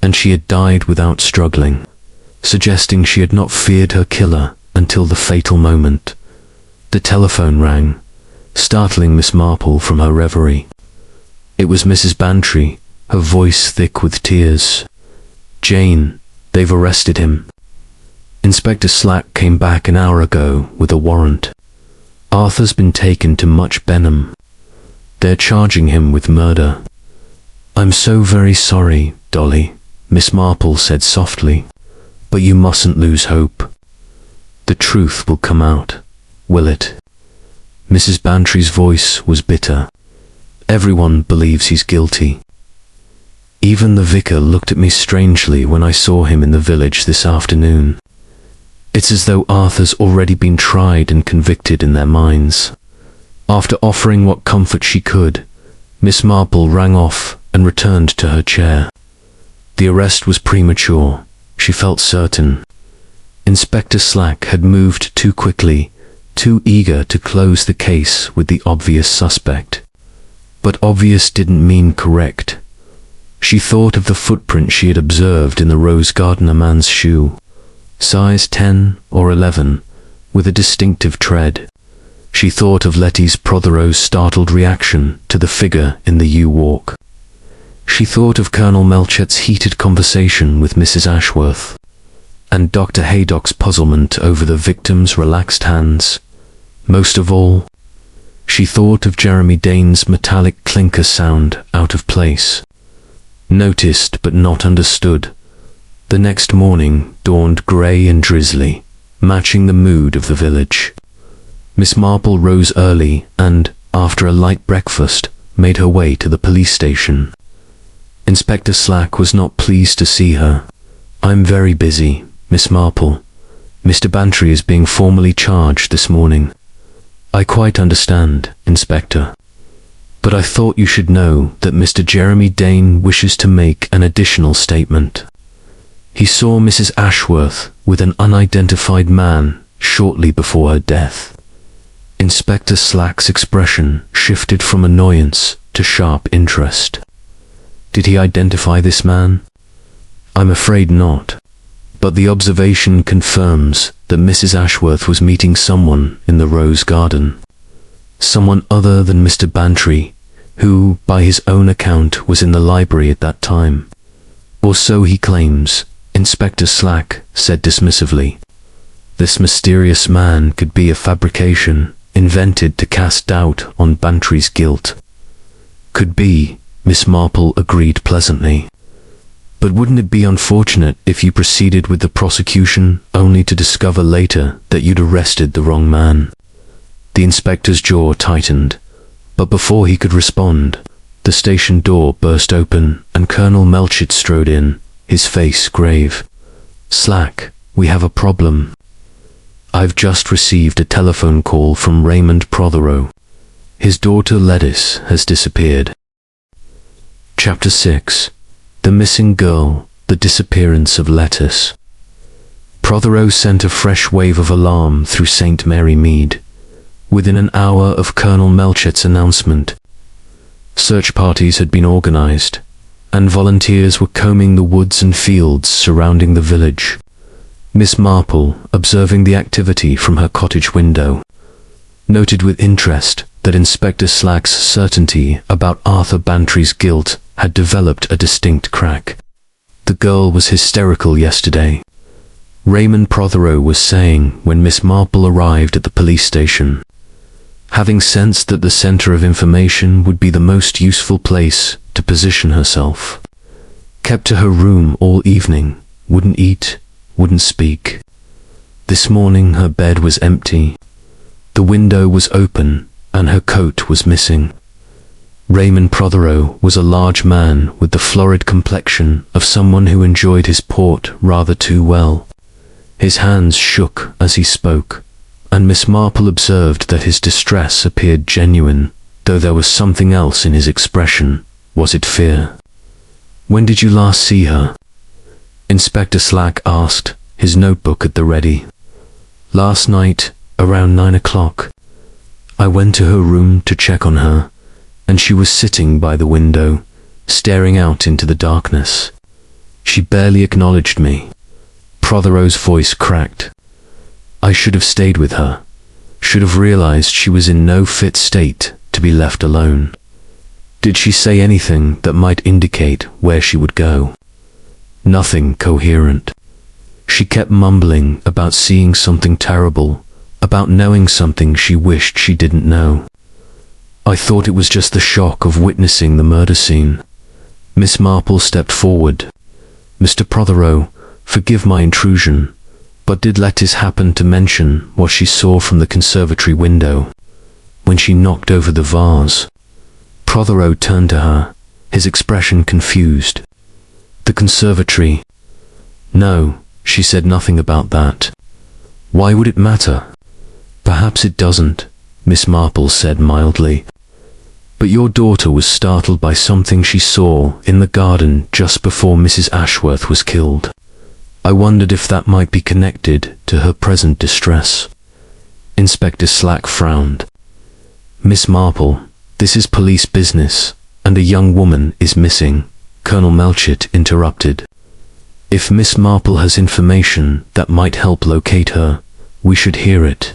and she had died without struggling, suggesting she had not feared her killer until the fatal moment. The telephone rang, startling Miss Marple from her reverie. It was Mrs. Bantry, her voice thick with tears. "Jane, they've arrested him. Inspector Slack came back an hour ago with a warrant. Arthur's been taken to Much Benham. They're charging him with murder." "I'm so very sorry, Dolly," Miss Marple said softly, "but you mustn't lose hope. The truth will come out, will it?" Mrs. Bantry's voice was bitter. "Everyone believes he's guilty. Even the vicar looked at me strangely when I saw him in the village this afternoon. It's as though Arthur's already been tried and convicted in their minds." After offering what comfort she could, Miss Marple rang off and returned to her chair. The arrest was premature, she felt certain. Inspector Slack had moved too quickly, too eager to close the case with the obvious suspect. But obvious didn't mean correct. She thought of the footprint she had observed in the Rose Gardener man's shoe, size 10 or 11, with a distinctive tread. She thought of Letty's Prothero's startled reaction to the figure in the yew walk. She thought of Colonel Melchett's heated conversation with Mrs. Ashworth, and Dr. Haydock's puzzlement over the victim's relaxed hands. Most of all, she thought of Jeremy Dane's metallic clinker sound out of place. Noticed but not understood. The next morning dawned grey and drizzly, matching the mood of the village. Miss Marple rose early and, after a light breakfast, made her way to the police station. Inspector Slack was not pleased to see her. "I'm very busy, Miss Marple. Mr. Bantry is being formally charged this morning." "I quite understand, Inspector. But I thought you should know that Mr. Jeremy Dane wishes to make an additional statement. He saw Mrs. Ashworth with an unidentified man shortly before her death. Inspector Slack's expression shifted from annoyance to sharp interest. Did he identify this man? I'm afraid not. But the observation confirms that Mrs. Ashworth was meeting someone in the rose garden. Someone other than Mr. Bantry, who, by his own account, was in the library at that time. Or so he claims, Inspector Slack said dismissively. This mysterious man could be a fabrication invented to cast doubt on Bantry's guilt. Could be, Miss Marple agreed pleasantly. But wouldn't it be unfortunate if you proceeded with the prosecution only to discover later that you'd arrested the wrong man? The inspector's jaw tightened, but before he could respond, the station door burst open and Colonel Melchett strode in, his face grave. Slack, we have a problem. I've just received a telephone call from Raymond Prothero. His daughter Lettice has disappeared. Chapter 6. The Missing Girl, the Disappearance of Lettice. Prothero sent a fresh wave of alarm through St. Mary Mead. Within an hour of Colonel Melchett's announcement, search parties had been organized, and volunteers were combing the woods and fields surrounding the village. Miss Marple, observing the activity from her cottage window, noted with interest that Inspector Slack's certainty about Arthur Bantry's guilt had developed a distinct crack. The girl was hysterical yesterday, Raymond Prothero was saying when Miss Marple arrived at the police station. Having sensed that the center of information would be the most useful place to position herself. Kept to her room all evening, wouldn't eat, wouldn't speak. This morning her bed was empty. The window was open and her coat was missing. Raymond Prothero was a large man with the florid complexion of someone who enjoyed his port rather too well. His hands shook as he spoke, and Miss Marple observed that his distress appeared genuine, though there was something else in his expression. Was it fear? When did you last see her? Inspector Slack asked, his notebook at the ready. Last night, around 9 o'clock. I went to her room to check on her, and she was sitting by the window, staring out into the darkness. She barely acknowledged me. Prothero's voice cracked. I should have stayed with her, should have realized she was in no fit state to be left alone. Did she say anything that might indicate where she would go? Nothing coherent. She kept mumbling about seeing something terrible, about knowing something she wished she didn't know. I thought it was just the shock of witnessing the murder scene. Miss Marple stepped forward. Mr. Prothero, forgive my intrusion, but did Lettice happen to mention what she saw from the conservatory window when she knocked over the vase? Prothero turned to her, his expression confused. The conservatory? No, she said nothing about that. Why would it matter? Perhaps it doesn't, Miss Marple said mildly. But your daughter was startled by something she saw in the garden just before Mrs. Ashworth was killed. I wondered if that might be connected to her present distress. Inspector Slack frowned. Miss Marple, this is police business, and a young woman is missing, Colonel Melchett interrupted. If Miss Marple has information that might help locate her, we should hear it.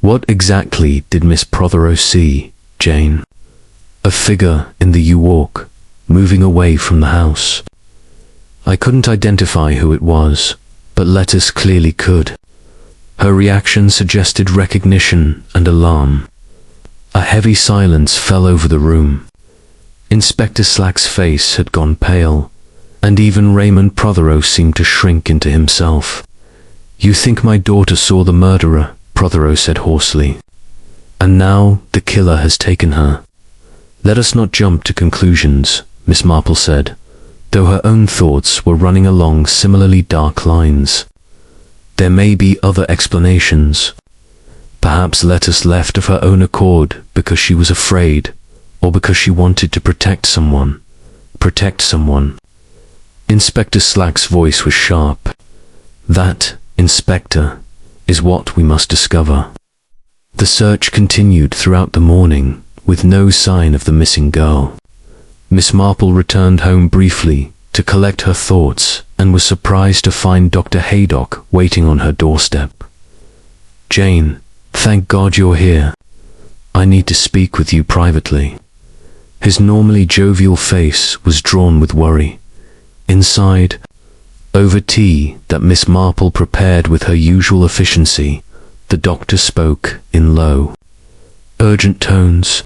What exactly did Miss Prothero see, Jane? A figure in the yew walk, moving away from the house. I couldn't identify who it was, but Lettice clearly could. Her reaction suggested recognition and alarm. A heavy silence fell over the room. Inspector Slack's face had gone pale, and even Raymond Prothero seemed to shrink into himself. You think my daughter saw the murderer, Prothero said hoarsely. And now the killer has taken her. Let us not jump to conclusions, Miss Marple said, though her own thoughts were running along similarly dark lines. There may be other explanations. Perhaps Lettice left of her own accord because she was afraid, or because she wanted to protect someone. Protect someone. Inspector Slack's voice was sharp. That, Inspector, is what we must discover. The search continued throughout the morning, with no sign of the missing girl. Miss Marple returned home briefly to collect her thoughts and was surprised to find Dr. Haydock waiting on her doorstep. "Jane, thank God you're here. I need to speak with you privately." His normally jovial face was drawn with worry. Inside, over tea that Miss Marple prepared with her usual efficiency, the doctor spoke in low, urgent tones.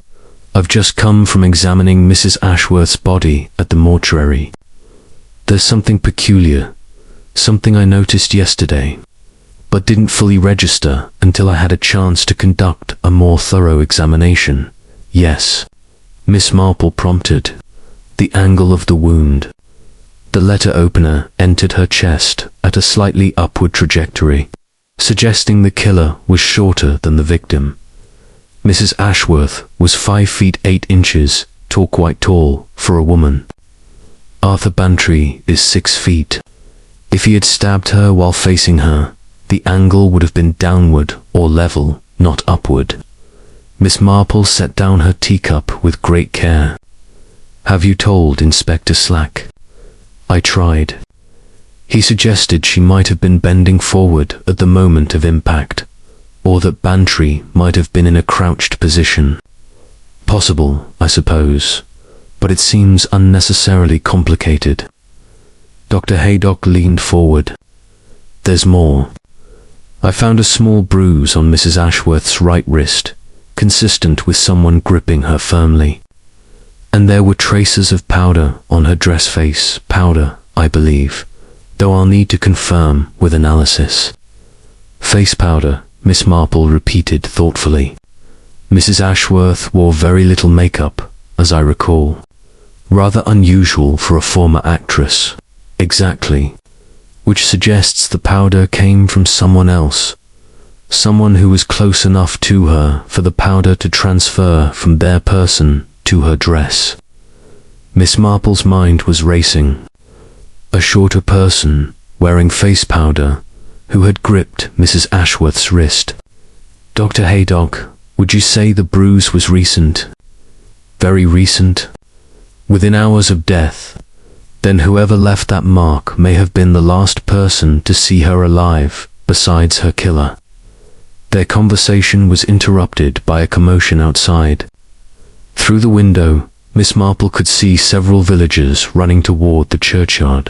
"I've just come from examining Mrs. Ashworth's body at the mortuary. There's something peculiar, something I noticed yesterday, but didn't fully register until I had a chance to conduct a more thorough examination." "Yes," Miss Marple prompted. "The angle of the wound." The letter opener entered her chest at a slightly upward trajectory, suggesting the killer was shorter than the victim. Mrs. Ashworth was 5 feet 8 inches, quite tall for a woman. Arthur Bantry is 6 feet. If he had stabbed her while facing her, the angle would have been downward or level, not upward. Miss Marple set down her teacup with great care. "Have you told Inspector Slack?" "I tried. He suggested she might have been bending forward at the moment of impact, or that Bantry might have been in a crouched position. Possible, I suppose, but it seems unnecessarily complicated." Dr. Haydock leaned forward. "There's more. I found a small bruise on Mrs. Ashworth's right wrist, consistent with someone gripping her firmly. And there were traces of powder on her dress face, powder, I believe, though I'll need to confirm with analysis." "Face powder," Miss Marple repeated thoughtfully. "Mrs. Ashworth wore very little makeup, as I recall. Rather unusual for a former actress." "Exactly. Which suggests the powder came from someone else. Someone who was close enough to her for the powder to transfer from their person to her dress." Miss Marple's mind was racing. A shorter person, wearing face powder, who had gripped Mrs. Ashworth's wrist. "Dr. Haydock, would you say the bruise was recent?" "Very recent. Within hours of death. Then whoever left that mark may have been the last person to see her alive, besides her killer." Their conversation was interrupted by a commotion outside. Through the window, Miss Marple could see several villagers running toward the churchyard.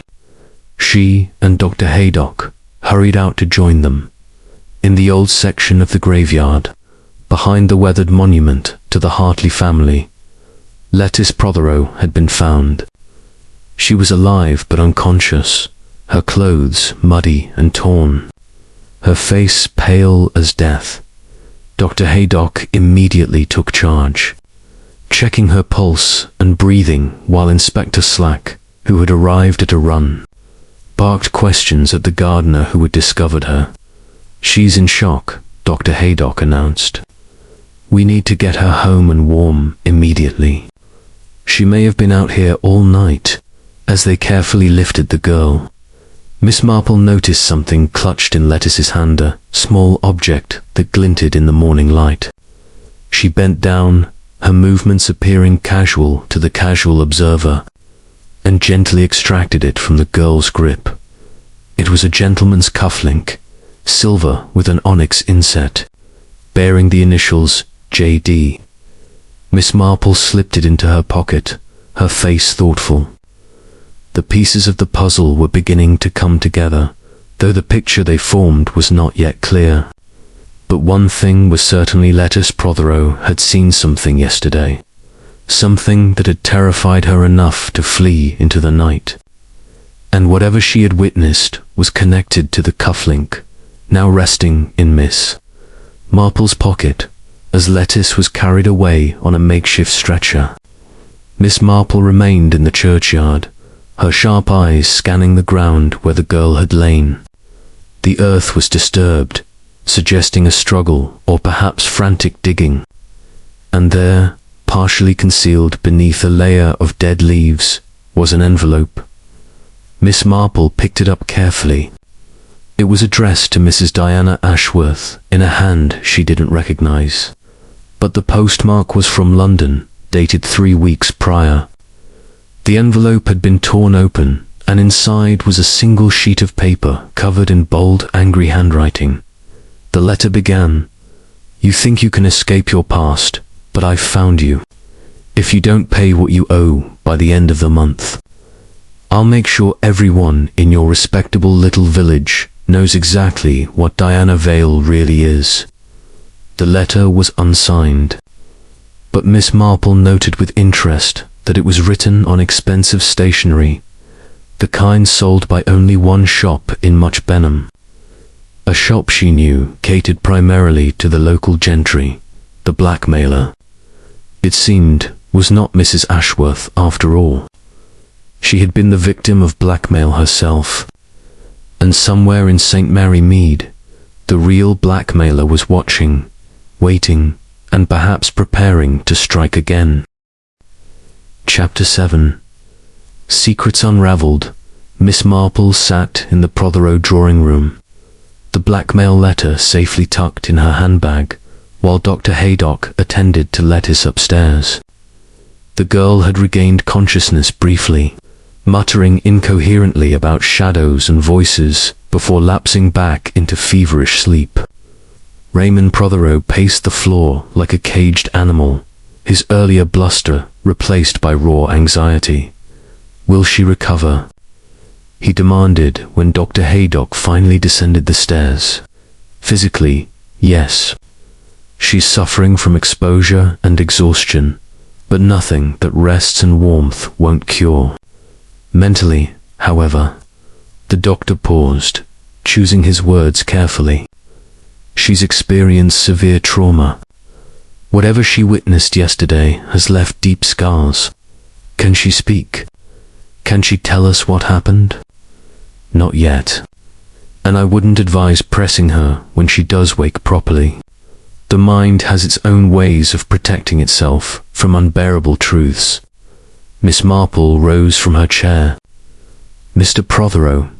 She and Dr. Haydock hurried out to join them. In the old section of the graveyard, behind the weathered monument to the Hartley family, Lettice Prothero had been found. She was alive but unconscious, her clothes muddy and torn, her face pale as death. Dr. Haydock immediately took charge, checking her pulse and breathing while Inspector Slack, who had arrived at a run, barked questions at the gardener who had discovered her. "She's in shock," Dr. Haydock announced. "We need to get her home and warm immediately. She may have been out here all night." As they carefully lifted the girl, Miss Marple noticed something clutched in Lettice's hand, a small object that glinted in the morning light. She bent down, her movements appearing casual to the casual observer, and gently extracted it from the girl's grip. It was a gentleman's cufflink, silver with an onyx inset, bearing the initials J.D. Miss Marple slipped it into her pocket, her face thoughtful. The pieces of the puzzle were beginning to come together, though the picture they formed was not yet clear. But one thing was certainly, Lettice Prothero had seen something yesterday, something that had terrified her enough to flee into the night. And whatever she had witnessed was connected to the cufflink, now resting in Miss Marple's pocket, as Lettice was carried away on a makeshift stretcher. Miss Marple remained in the churchyard, her sharp eyes scanning the ground where the girl had lain. The earth was disturbed, suggesting a struggle or perhaps frantic digging. And there, partially concealed beneath a layer of dead leaves, was an envelope. Miss Marple picked it up carefully. It was addressed to Mrs. Diana Ashworth in a hand she didn't recognize. But the postmark was from London, dated 3 weeks prior. The envelope had been torn open, and inside was a single sheet of paper covered in bold, angry handwriting. The letter began, "You think you can escape your past, but I've found you. If you don't pay what you owe by the end of the month, I'll make sure everyone in your respectable little village knows exactly what Diana Vale really is." The letter was unsigned, but Miss Marple noted with interest that it was written on expensive stationery, the kind sold by only one shop in Much Benham. A shop she knew catered primarily to the local gentry, the blackmailer. It seemed was not Mrs. Ashworth after all. She had been the victim of blackmail herself. And somewhere in St. Mary Mead, the real blackmailer was watching, waiting, and perhaps preparing to strike again. Chapter 7. Secrets unraveled. Miss Marple sat in the Prothero drawing room, the blackmail letter safely tucked in her handbag, while Dr. Haydock attended to Lettice upstairs. The girl had regained consciousness briefly, muttering incoherently about shadows and voices before lapsing back into feverish sleep. Raymond Prothero paced the floor like a caged animal, his earlier bluster replaced by raw anxiety. "Will she recover?" he demanded when Dr. Haydock finally descended the stairs. "Physically, yes. She's suffering from exposure and exhaustion, but nothing that rests and warmth won't cure. Mentally, however," the doctor paused, choosing his words carefully, "she's experienced severe trauma. Whatever she witnessed yesterday has left deep scars. Can she speak? Can she tell us what happened?" "Not yet. And I wouldn't advise pressing her when she does wake properly. The mind has its own ways of protecting itself from unbearable truths." Miss Marple rose from her chair. "Mr. Prothero,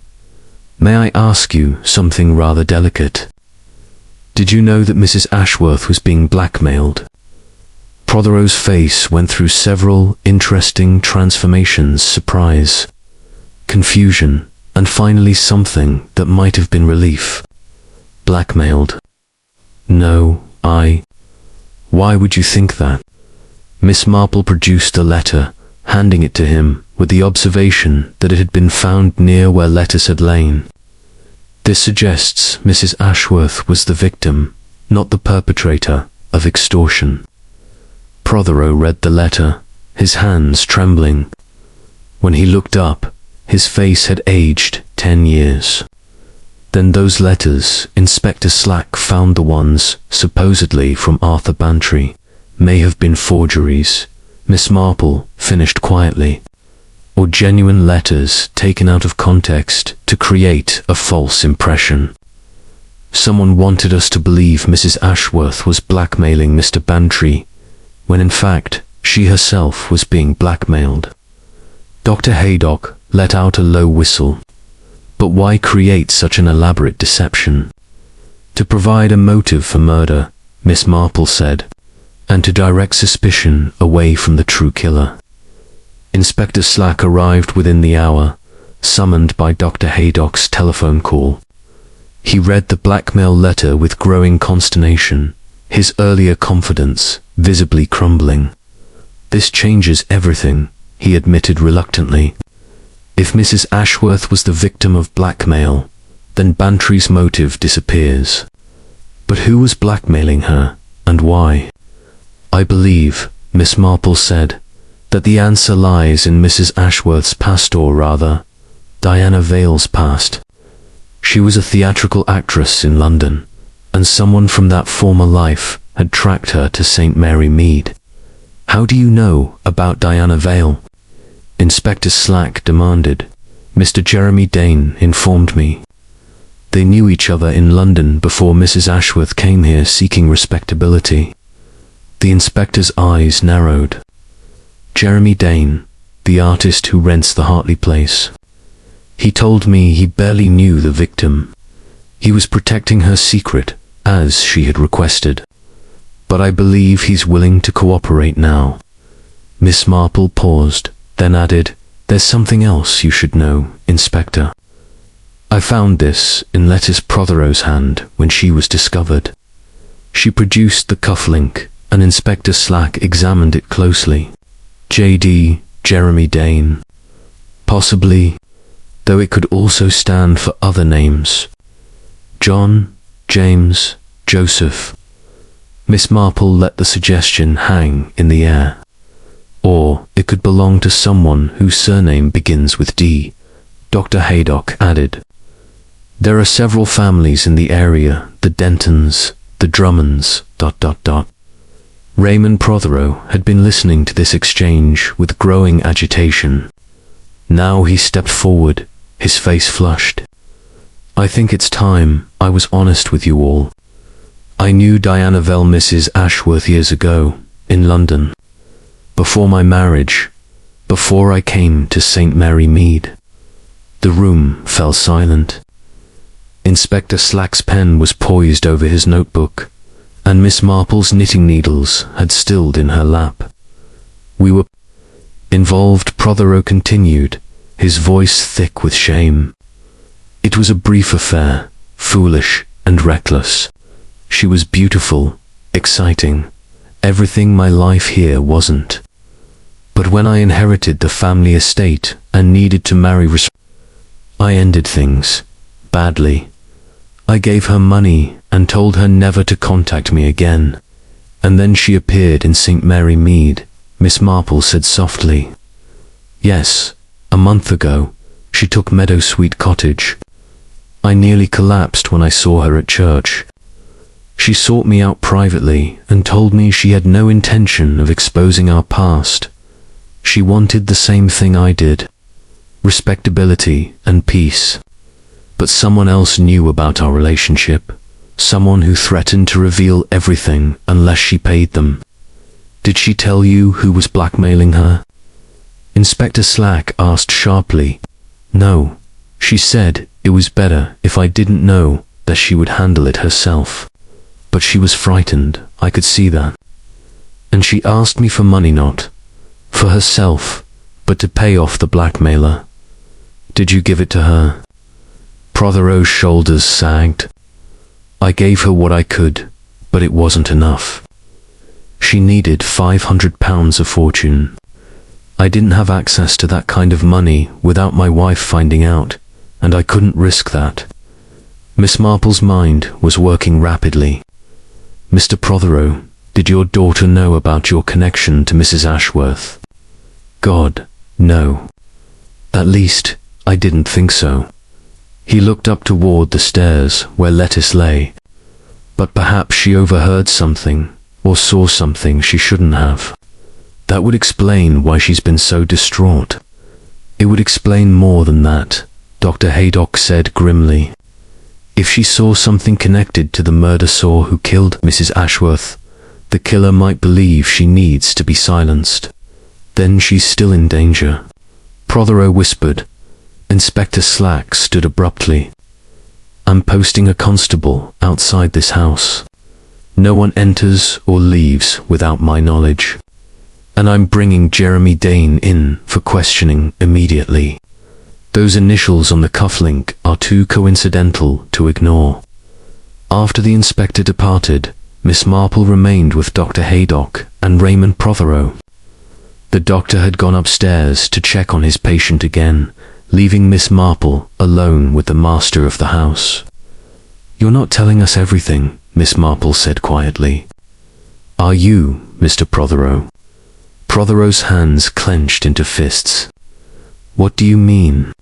may I ask you something rather delicate? Did you know that Mrs. Ashworth was being blackmailed?" Prothero's face went through several interesting transformations: surprise, confusion, and finally something that might have been relief. "Blackmailed? No, Why would you think that?" Miss Marple produced the letter, handing it to him with the observation that it had been found near where Lettice had lain. "This suggests Mrs. Ashworth was the victim, not the perpetrator, of extortion." Prothero read the letter, his hands trembling. When he looked up, his face had aged 10 years. Then those letters Inspector Slack found, the ones supposedly from Arthur Bantry, may have been forgeries, Miss Marple finished quietly, or genuine letters taken out of context to create a false impression. Someone wanted us to believe Mrs. Ashworth was blackmailing Mr. Bantry, when in fact she herself was being blackmailed. Dr. Haydock let out a low whistle. But why create such an elaborate deception? To provide a motive for murder, Miss Marple said, and to direct suspicion away from the true killer. Inspector Slack arrived within the hour, summoned by Dr. Haydock's telephone call. He read the blackmail letter with growing consternation, his earlier confidence visibly crumbling. "This changes everything," he admitted reluctantly. "If Mrs. Ashworth was the victim of blackmail, then Bantry's motive disappears. But who was blackmailing her, and why?" "I believe," Miss Marple said, "that the answer lies in Mrs. Ashworth's past, or rather, Diana Vale's past. She was a theatrical actress in London, and someone from that former life had tracked her to St. Mary Mead." "How do you know about Diana Vale?" Inspector Slack demanded. "Mr. Jeremy Dane informed me. They knew each other in London before Mrs. Ashworth came here seeking respectability. The inspector's eyes narrowed. Jeremy Dane, the artist who rents the Hartley place. He told me he barely knew the victim. He was protecting her secret, as she had requested. But I believe he's willing to cooperate now. Miss Marple paused, then added, "There's something else you should know, Inspector. I found this in Lettice Prothero's hand when she was discovered." She produced the cufflink, and Inspector Slack examined it closely. J.D. Jeremy Dane. Possibly, though it could also stand for other names. John, James, Joseph. Miss Marple let the suggestion hang in the air. Or it could belong to someone whose surname begins with D, Dr. Haydock added. There are several families in the area, the Dentons, the Drummonds, ... Raymond Prothero had been listening to this exchange with growing agitation. Now he stepped forward, his face flushed. "I think it's time I was honest with you all. I knew Diana Vell Mrs. Ashworth years ago, in London. Before my marriage, before I came to St. Mary Mead." The room fell silent. Inspector Slack's pen was poised over his notebook, and Miss Marple's knitting needles had stilled in her lap. "We were involved," Prothero continued, his voice thick with shame. "It was a brief affair, foolish and reckless. She was beautiful, exciting, everything my life here wasn't. But when I inherited the family estate and needed to marry, I ended things badly. I gave her money and told her never to contact me again. And then she appeared in St. Mary Mead," Miss Marple said softly. "Yes, a month ago, she took Meadowsweet Cottage. I nearly collapsed when I saw her at church. She sought me out privately and told me she had no intention of exposing our past. She wanted the same thing I did, respectability and peace. But someone else knew about our relationship, someone who threatened to reveal everything unless she paid them. Did she tell you who was blackmailing her?" Inspector Slack asked sharply. "No. She said it was better if I didn't know, that she would handle it herself. But she was frightened, I could see that. And she asked me for money, not for herself, but to pay off the blackmailer. Did you give it to her?" Prothero's shoulders sagged. "I gave her what I could, but it wasn't enough. She needed £500 a fortune. I didn't have access to that kind of money without my wife finding out, and I couldn't risk that." Miss Marple's mind was working rapidly. "Mr. Prothero, did your daughter know about your connection to Mrs. Ashworth?" "God, no. At least, I didn't think so." He looked up toward the stairs where Lettice lay. "But perhaps she overheard something, or saw something she shouldn't have. That would explain why she's been so distraught. It would explain more than that," Dr. Haydock said grimly. "If she saw something connected to the murderer who killed Mrs. Ashworth, the killer might believe she needs to be silenced. Then she's still in danger." Prothero whispered. Inspector Slack stood abruptly. "I'm posting a constable outside this house. No one enters or leaves without my knowledge. And I'm bringing Jeremy Dane in for questioning immediately. Those initials on the cufflink are too coincidental to ignore." After the inspector departed, Miss Marple remained with Dr. Haydock and Raymond Prothero. The doctor had gone upstairs to check on his patient again, leaving Miss Marple alone with the master of the house. "You're not telling us everything," Miss Marple said quietly. "Are you, Mr. Prothero?" Prothero's hands clenched into fists. "What do you mean?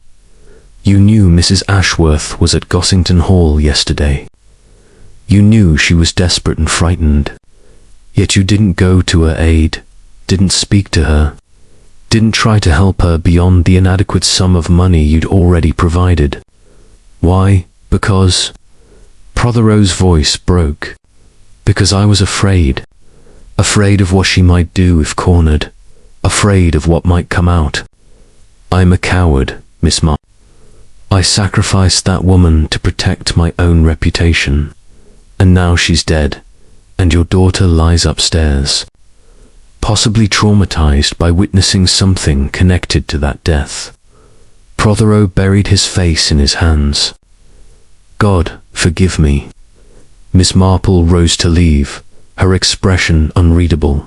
You knew Mrs. Ashworth was at Gossington Hall yesterday. You knew she was desperate and frightened. Yet you didn't go to her aid, didn't speak to her, didn't try to help her beyond the inadequate sum of money you'd already provided. Why? Because..." Prothero's voice broke. "Because I was afraid. afraid of what she might do if cornered, afraid of what might come out. I'm a coward, Miss Marple. I sacrificed that woman to protect my own reputation, and now she's dead, and your daughter lies upstairs, possibly traumatized by witnessing something connected to that death. Prothero buried his face in his hands. God, forgive me. Miss Marple rose to leave, her expression unreadable.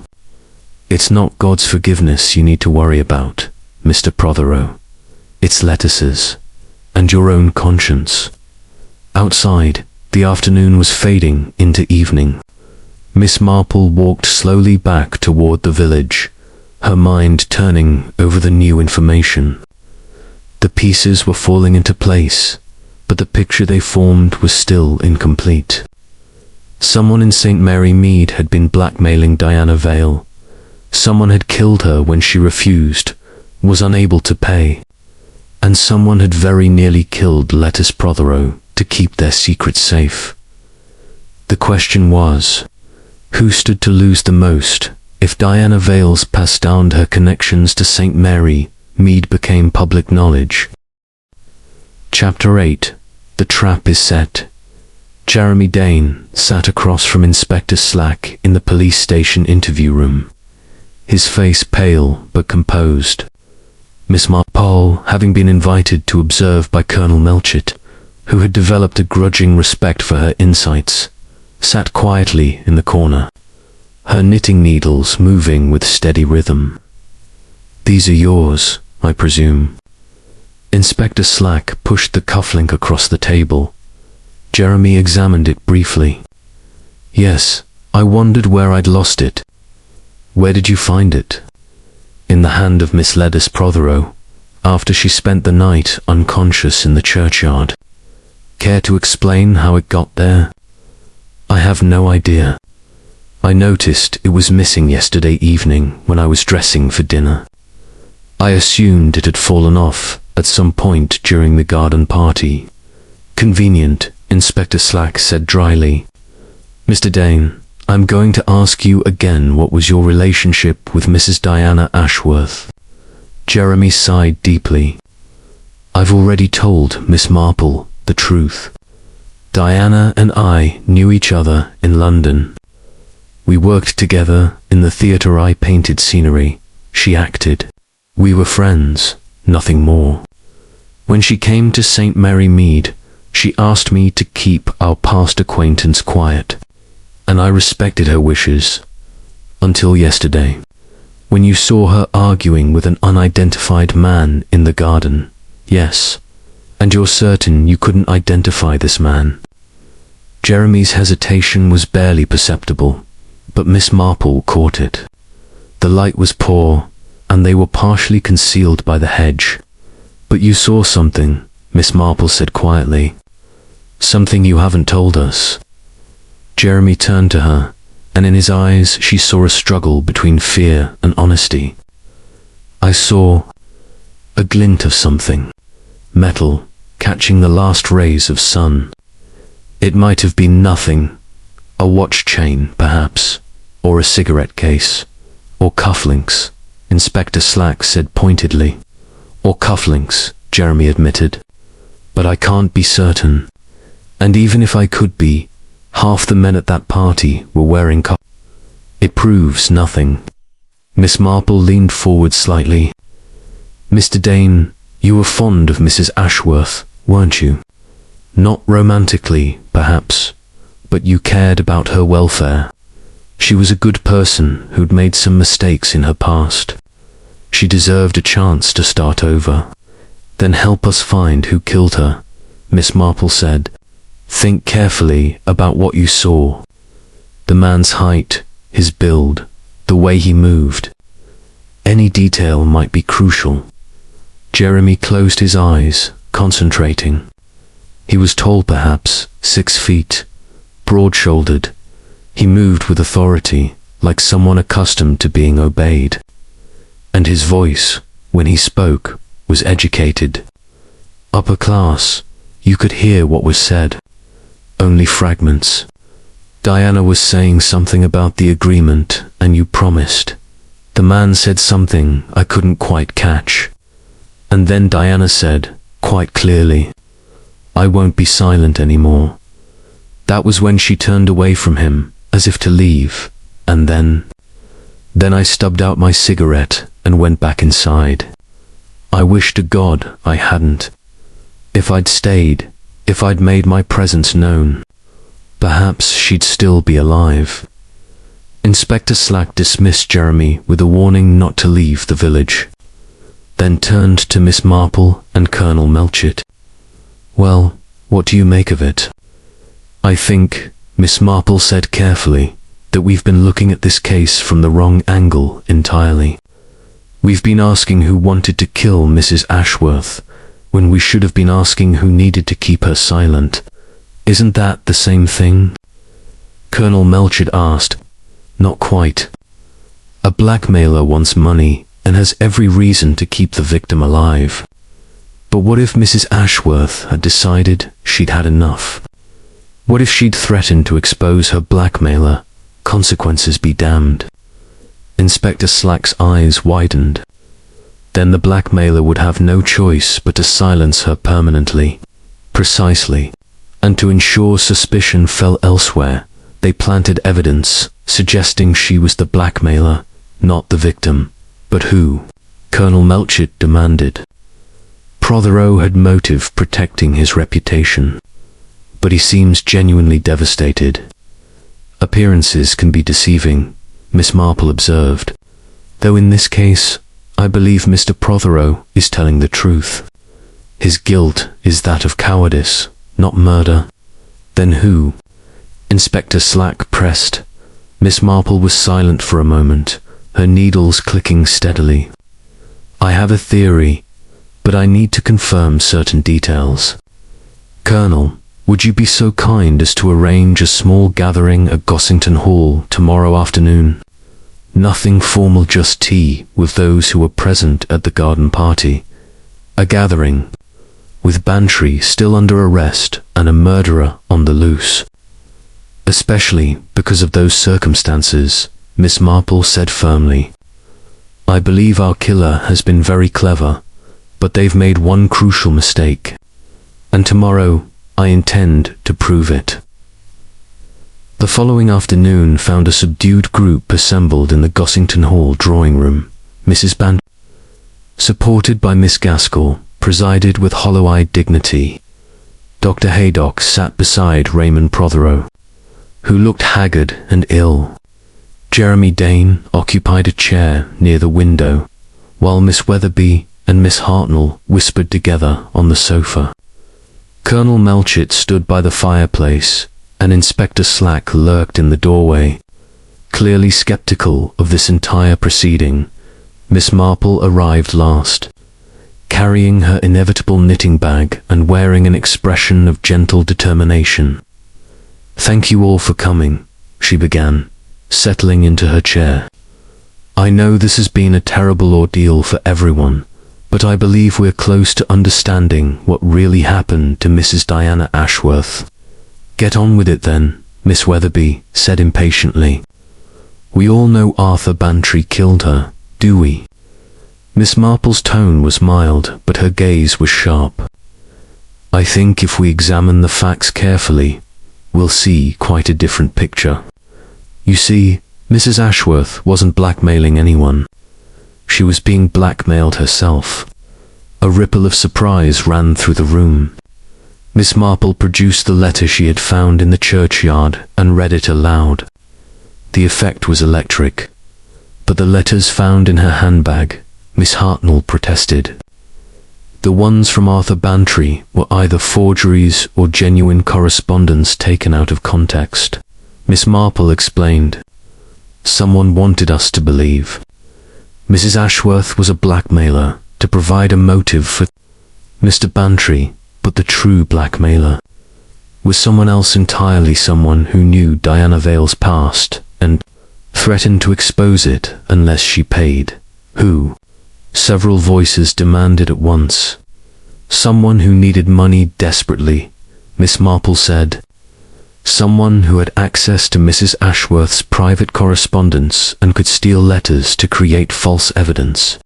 It's not God's forgiveness you need to worry about, Mr. Prothero. It's lettuces, and your own conscience. Outside, the afternoon was fading into evening. Miss Marple walked slowly back toward the village, her mind turning over the new information. The pieces were falling into place, but the picture they formed was still incomplete. Someone in St. Mary Mead had been blackmailing Diana Vale. Someone had killed her when she refused, was unable to pay. And someone had very nearly killed Lettuce Prothero to keep their secret safe. The question was, who stood to lose the most if Diana Vale's passed down her connections to St. Mary Mead became public knowledge? Chapter 8. The Trap is Set. Jeremy Dane sat across from Inspector Slack in the police station interview room, his face pale but composed. Miss Marple, having been invited to observe by Colonel Melchett, who had developed a grudging respect for her insights, sat quietly in the corner, her knitting needles moving with steady rhythm. These are yours, I presume. Inspector Slack pushed the cufflink across the table. Jeremy examined it briefly. Yes, I wondered where I'd lost it. Where did you find it? In the hand of Miss Lettuce Prothero, after she spent the night unconscious in the churchyard. Care to explain how it got there? I have no idea. I noticed it was missing yesterday evening when I was dressing for dinner. I assumed it had fallen off at some point during the garden party. Convenient, Inspector Slack said dryly. Mr. Dane, I'm going to ask you again, what was your relationship with Mrs. Diana Ashworth? Jeremy sighed deeply. I've already told Miss Marple the truth. Diana and I knew each other in London. We worked together in the theatre. I painted scenery. She acted. We were friends, nothing more. When she came to St. Mary Mead, she asked me to keep our past acquaintance quiet, and I respected her wishes. Until yesterday, when you saw her arguing with an unidentified man in the garden. Yes, and you're certain you couldn't identify this man? Jeremy's hesitation was barely perceptible, but Miss Marple caught it. The light was poor, and they were partially concealed by the hedge. But you saw something, Miss Marple said quietly. Something you haven't told us. Jeremy turned to her, and in his eyes she saw a struggle between fear and honesty. I saw a glint of something, metal, catching the last rays of sun. It might have been nothing, a watch chain, perhaps, or a cigarette case, or cufflinks, Inspector Slack said pointedly. Or cufflinks, Jeremy admitted. But I can't be certain. And even if I could be, half the men at that party were wearing cufflinks. It proves nothing. Miss Marple leaned forward slightly. Mr. Dane, you were fond of Mrs. Ashworth, weren't you? Not romantically, perhaps, but you cared about her welfare. She was a good person who'd made some mistakes in her past. She deserved a chance to start over. Then help us find who killed her, Miss Marple said. Think carefully about what you saw. The man's height, his build, the way he moved. Any detail might be crucial. Jeremy closed his eyes, concentrating. He was tall, perhaps 6 feet, broad-shouldered. He moved with authority, like someone accustomed to being obeyed. And his voice, when he spoke, was educated. Upper class, you could hear what was said. Only fragments. Diana was saying something about the agreement, and you promised. The man said something I couldn't quite catch. And then Diana said, quite clearly, I won't be silent anymore. That was when she turned away from him, as if to leave, and then I stubbed out my cigarette and went back inside. I wish to God I hadn't. If I'd stayed, if I'd made my presence known, perhaps she'd still be alive. Inspector Slack dismissed Jeremy with a warning not to leave the village, then turned to Miss Marple and Colonel Melchett. Well, what do you make of it? I think, Miss Marple said carefully, that we've been looking at this case from the wrong angle entirely. We've been asking who wanted to kill Mrs. Ashworth, when we should have been asking who needed to keep her silent. Isn't that the same thing? Colonel Melchett asked. Not quite. A blackmailer wants money and has every reason to keep the victim alive. But what if Mrs. Ashworth had decided she'd had enough? What if she'd threatened to expose her blackmailer? Consequences be damned. Inspector Slack's eyes widened. Then the blackmailer would have no choice but to silence her permanently. Precisely. And to ensure suspicion fell elsewhere, they planted evidence suggesting she was the blackmailer, not the victim. But who? Colonel Melchett demanded. Prothero had motive protecting his reputation, but he seems genuinely devastated. Appearances can be deceiving, Miss Marple observed, though in this case, I believe Mr. Prothero is telling the truth. His guilt is that of cowardice, not murder. Then who? Inspector Slack pressed. Miss Marple was silent for a moment, her needles clicking steadily. I have a theory, but I need to confirm certain details. Colonel, would you be so kind as to arrange a small gathering at Gossington Hall tomorrow afternoon? Nothing formal, just tea with those who were present at the garden party. A gathering, with Bantry still under arrest and a murderer on the loose. Especially because of those circumstances, Miss Marple said firmly. I believe our killer has been very clever, but they've made one crucial mistake. And tomorrow, I intend to prove it. The following afternoon found a subdued group assembled in the Gossington Hall drawing room. Mrs. Bantry, supported by Miss Gaskell, presided with hollow-eyed dignity. Dr. Haydock sat beside Raymond Prothero, who looked haggard and ill. Jeremy Dane occupied a chair near the window, while Miss Weatherby and Miss Hartnell whispered together on the sofa. Colonel Melchett stood by the fireplace, and Inspector Slack lurked in the doorway. Clearly skeptical of this entire proceeding, Miss Marple arrived last, carrying her inevitable knitting bag and wearing an expression of gentle determination. Thank you all for coming, she began, settling into her chair. I know this has been a terrible ordeal for everyone, but I believe we're close to understanding what really happened to Mrs. Diana Ashworth. Get on with it then, Miss Weatherby said impatiently. We all know Arthur Bantry killed her, do we? Miss Marple's tone was mild, but her gaze was sharp. I think if we examine the facts carefully, we'll see quite a different picture. You see, Mrs. Ashworth wasn't blackmailing anyone. She was being blackmailed herself. A ripple of surprise ran through the room. Miss Marple produced the letter she had found in the churchyard and read it aloud. The effect was electric. But the letters found in her handbag, Miss Hartnell protested. The ones from Arthur Bantry were either forgeries or genuine correspondence taken out of context. Miss Marple explained. Someone wanted us to believe Mrs. Ashworth was a blackmailer to provide a motive for Mr. Bantry, but the true blackmailer was someone else entirely, someone who knew Diana Vale's past and threatened to expose it unless she paid. Who? Several voices demanded at once. Someone who needed money desperately, Miss Marple said. Someone who had access to Mrs. Ashworth's private correspondence and could steal letters to create false evidence.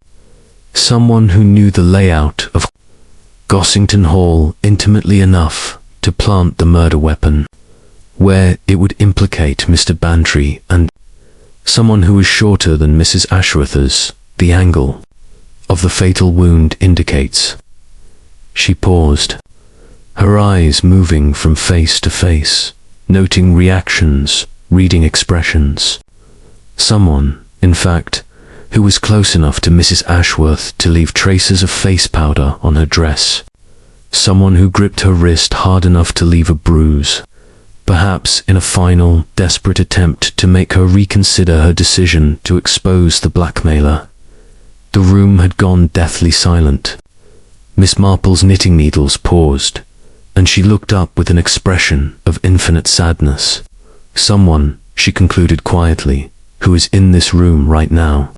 Someone who knew the layout of Gossington Hall intimately enough to plant the murder weapon where it would implicate Mr. Bantry, and someone who was shorter than Mrs. Ashworth, as the angle of the fatal wound indicates. She paused, her eyes moving from face to face, noting reactions, reading expressions. Someone, in fact, who was close enough to Mrs. Ashworth to leave traces of face powder on her dress. Someone who gripped her wrist hard enough to leave a bruise, perhaps in a final, desperate attempt to make her reconsider her decision to expose the blackmailer. The room had gone deathly silent. Miss Marple's knitting needles paused, and she looked up with an expression of infinite sadness. Someone, she concluded quietly, who is in this room right now.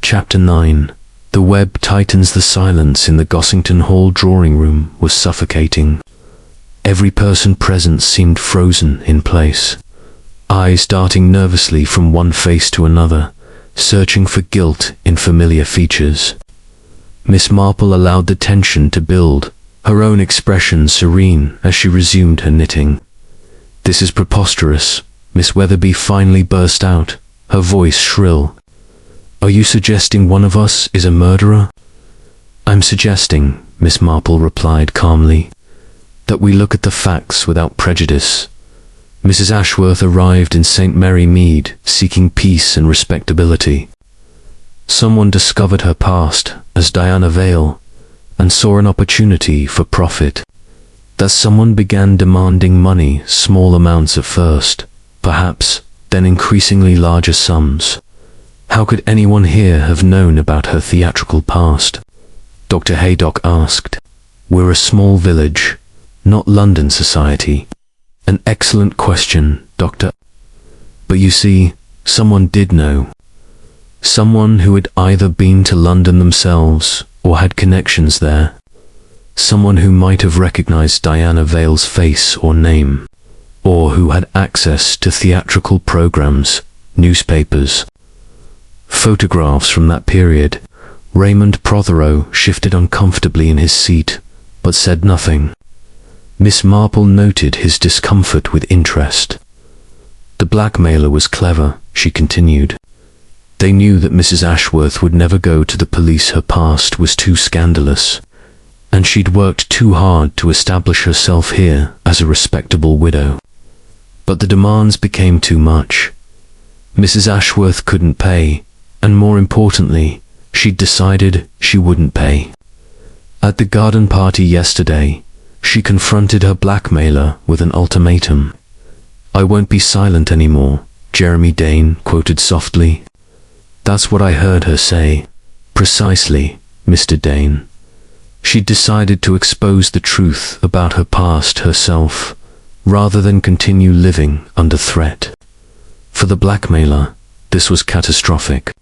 Chapter 9. The web tightens. The silence in the Gossington Hall drawing room was suffocating. Every person present seemed frozen in place, eyes darting nervously from one face to another, searching for guilt in familiar features. Miss Marple allowed the tension to build, her own expression serene as she resumed her knitting. "This is preposterous," Miss Weatherby finally burst out, her voice shrill. "Are you suggesting one of us is a murderer?" "I'm suggesting," Miss Marple replied calmly, "that we look at the facts without prejudice. Mrs. Ashworth arrived in St. Mary Mead seeking peace and respectability. Someone discovered her past as Diana Vale and saw an opportunity for profit. That someone began demanding money, small amounts at first, perhaps, then increasingly larger sums. How could anyone here have known about her theatrical past?" Dr. Haydock asked. "We're a small village, not London society." "An excellent question, Doctor. But you see, someone did know. Someone who had either been to London themselves or had connections there. Someone who might have recognized Diana Vale's face or name, or who had access to theatrical programs, newspapers, photographs from that period." Raymond Prothero shifted uncomfortably in his seat, but said nothing. Miss Marple noted his discomfort with interest. "The blackmailer was clever," she continued. "They knew that Mrs. Ashworth would never go to the police. Her past was too scandalous, and she'd worked too hard to establish herself here as a respectable widow. But the demands became too much. Mrs. Ashworth couldn't pay, and more importantly, she'd decided she wouldn't pay. At the garden party yesterday, she confronted her blackmailer with an ultimatum. 'I won't be silent anymore,' Jeremy Dane quoted softly. That's what I heard her say. Precisely, Mr. Dane. She'd decided to expose the truth about her past herself, rather than continue living under threat. For the blackmailer, this was catastrophic.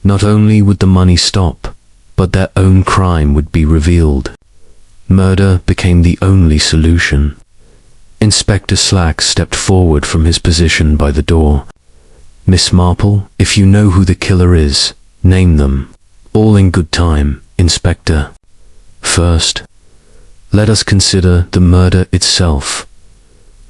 Not only would the money stop, but their own crime would be revealed. Murder became the only solution. Inspector Slack stepped forward from his position by the door. "Miss Marple, if you know who the killer is, name them. All in good time, Inspector. First, let us consider the murder itself."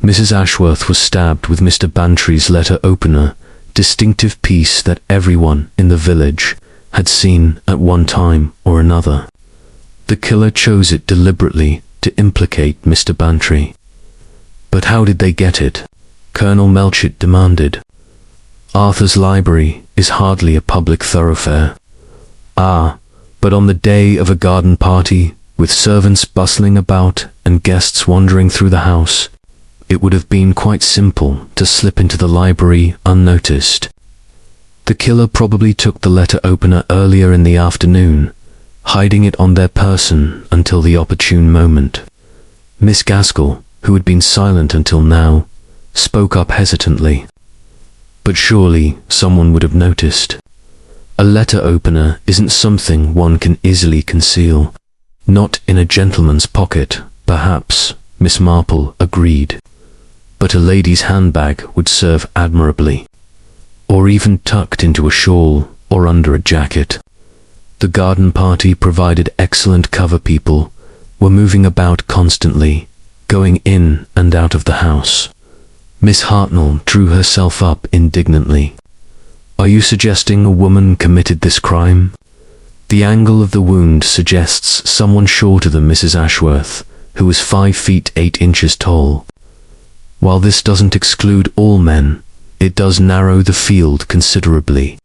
Mrs. Ashworth was stabbed with Mr. Bantry's letter opener, distinctive piece that everyone in the village had seen at one time or another. The killer chose it deliberately to implicate Mr. Bantry. "But how did they get it?" Colonel Melchett demanded. "Arthur's library is hardly a public thoroughfare." "Ah, but on the day of a garden party, with servants bustling about and guests wandering through the house, it would have been quite simple to slip into the library unnoticed. The killer probably took the letter opener earlier in the afternoon, hiding it on their person until the opportune moment." Miss Gaskell, who had been silent until now, spoke up hesitantly. "But surely someone would have noticed. A letter opener isn't something one can easily conceal. Not in a gentleman's pocket, perhaps," Miss Marple agreed. but a lady's handbag would serve admirably, or even tucked into a shawl or under a jacket. The garden party provided excellent cover. People were moving about constantly, going in and out of the house. Miss Hartnell drew herself up indignantly. Are you suggesting a woman committed this crime? The angle of the wound suggests someone shorter than Mrs. Ashworth, who was 5 feet 8 inches tall. While this doesn't exclude all men, it does narrow the field considerably.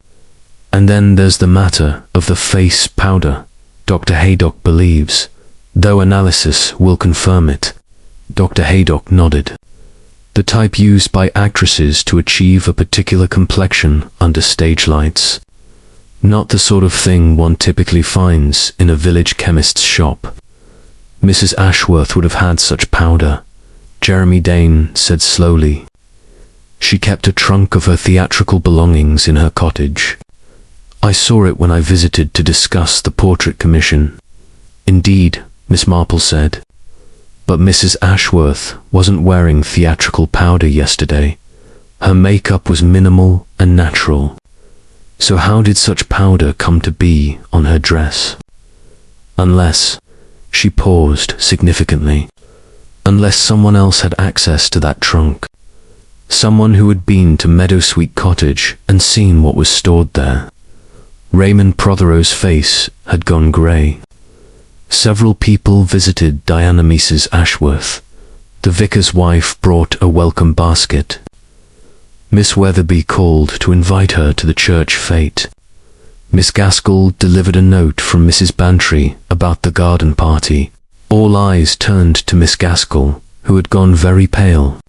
And then there's the matter of the face powder. Dr. Haydock believes, though analysis will confirm it. Dr. Haydock nodded. The type used by actresses to achieve a particular complexion under stage lights. Not the sort of thing one typically finds in a village chemist's shop. Mrs. Ashworth would have had such powder, Jeremy Dane said slowly. She kept a trunk of her theatrical belongings in her cottage. I saw it when I visited to discuss the portrait commission. Indeed, Miss Marple said. But Mrs. Ashworth wasn't wearing theatrical powder yesterday. Her makeup was minimal and natural. So how did such powder come to be on her dress? Unless, she paused significantly, unless someone else had access to that trunk. Someone who had been to Meadowsweet Cottage and seen what was stored there. Raymond Prothero's face had gone grey. Several people visited Diana Mrs. Ashworth. The vicar's wife brought a welcome basket. Miss Weatherby called to invite her to the church fete. Miss Gaskell delivered a note from Mrs. Bantry about the garden party. All eyes turned to Miss Gaskell, who had gone very pale.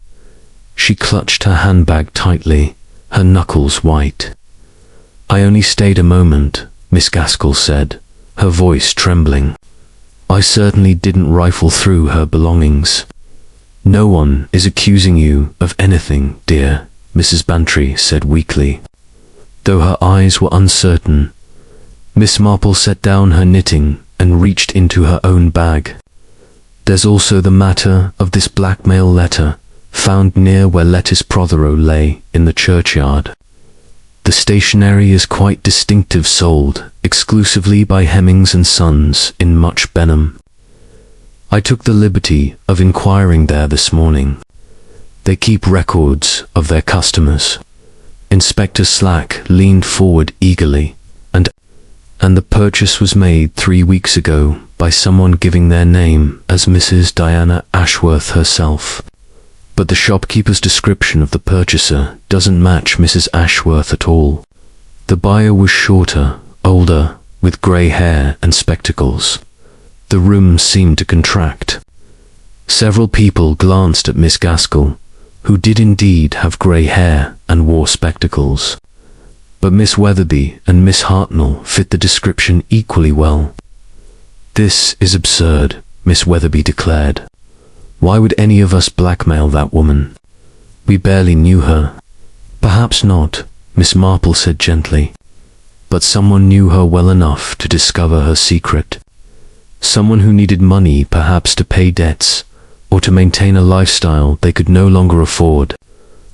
She clutched her handbag tightly, her knuckles white. I only stayed a moment, Miss Gaskell said, her voice trembling. I certainly didn't rifle through her belongings. No one is accusing you of anything, dear, Mrs. Bantry said weakly. Though her eyes were uncertain, Miss Marple set down her knitting and reached into her own bag. There's also the matter of this blackmail letter, found near where Lettice Prothero lay in the churchyard. The stationery is quite distinctive, sold exclusively by Hemmings and Sons in Much Benham. I took the liberty of inquiring there this morning. They keep records of their customers. Inspector Slack leaned forward eagerly, and the purchase was made 3 weeks ago by someone giving their name as Mrs. Diana Ashworth herself. But the shopkeeper's description of the purchaser doesn't match Mrs. Ashworth at all. The buyer was shorter, older, with grey hair and spectacles. The room seemed to contract. Several people glanced at Miss Gaskell, who did indeed have grey hair and wore spectacles. But Miss Weatherby and Miss Hartnell fit the description equally well. This is absurd, Miss Weatherby declared. Why would any of us blackmail that woman? We barely knew her. Perhaps not, Miss Marple said gently. But someone knew her well enough to discover her secret. Someone who needed money, perhaps to pay debts, or to maintain a lifestyle they could no longer afford.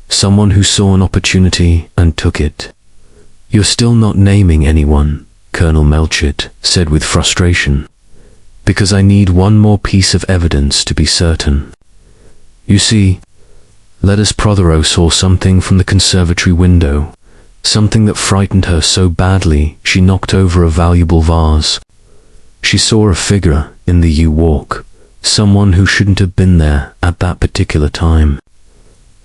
Someone who saw an opportunity and took it. You're still not naming anyone, Colonel Melchett said with frustration. Because I need one more piece of evidence to be certain. You see, Lettice Prothero saw something from the conservatory window, something that frightened her so badly she knocked over a valuable vase. She saw a figure in the yew walk, someone who shouldn't have been there at that particular time.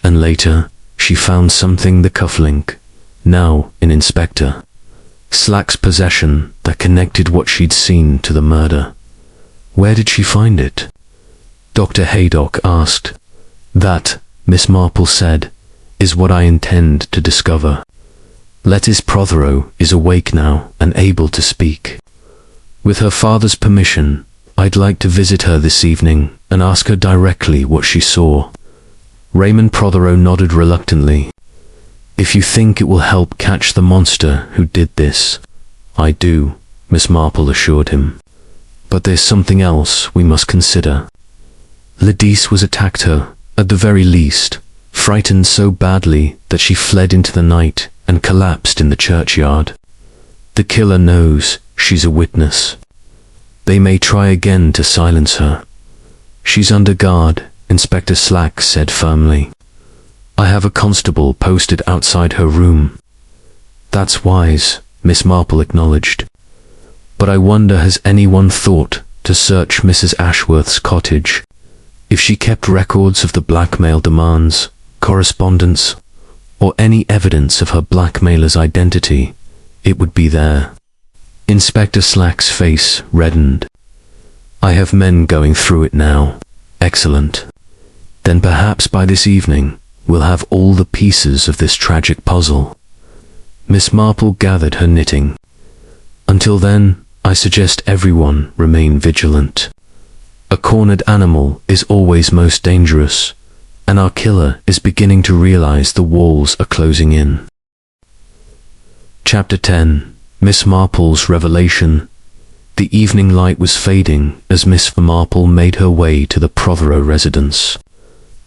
And later, she found something, the cufflink, now in Inspector Slack's possession, that connected what she'd seen to the murder. Where did she find it? Dr. Haydock asked. That, Miss Marple said, is what I intend to discover. Lettice Prothero is awake now and able to speak. With her father's permission, I'd like to visit her this evening and ask her directly what she saw. Raymond Prothero nodded reluctantly. If you think it will help catch the monster who did this, I do, Miss Marple assured him. But there's something else we must consider. Ledise was attacked her, at the very least, frightened so badly that she fled into the night and collapsed in the churchyard. The killer knows she's a witness. They may try again to silence her. She's under guard, Inspector Slack said firmly. I have a constable posted outside her room. That's wise, Miss Marple acknowledged. But I wonder, has anyone thought to search Mrs. Ashworth's cottage? If she kept records of the blackmail demands, correspondence, or any evidence of her blackmailer's identity, it would be there. Inspector Slack's face reddened. I have men going through it now. Excellent. Then perhaps by this evening we'll have all the pieces of this tragic puzzle. Miss Marple gathered her knitting. Until then, I suggest everyone remain vigilant. A cornered animal is always most dangerous, and our killer is beginning to realize the walls are closing in. Chapter 10. Miss Marple's Revelation. The evening light was fading as Miss Marple made her way to the Prothero residence,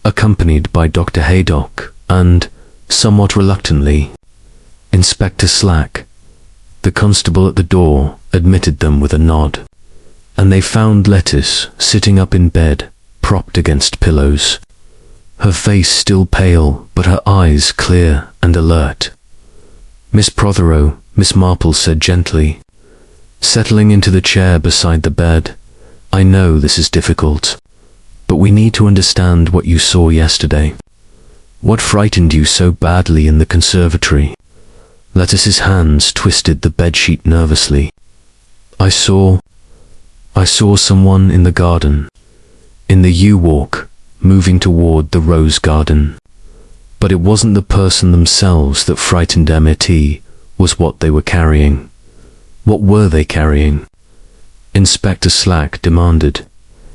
accompanied by Dr. Haydock and, somewhat reluctantly, Inspector Slack. The constable at the door admitted them with a nod, and they found Lettice sitting up in bed, propped against pillows, her face still pale but her eyes clear and alert. Miss Prothero, Miss Marple said gently, settling into the chair beside the bed. I know this is difficult, but we need to understand what you saw yesterday. What frightened you so badly in the conservatory? Lettice's hands twisted the bedsheet nervously. I saw someone in the garden, in the yew-walk, moving toward the rose garden. But it wasn't the person themselves that frightened Emmett, was what they were carrying. What were they carrying? Inspector Slack demanded.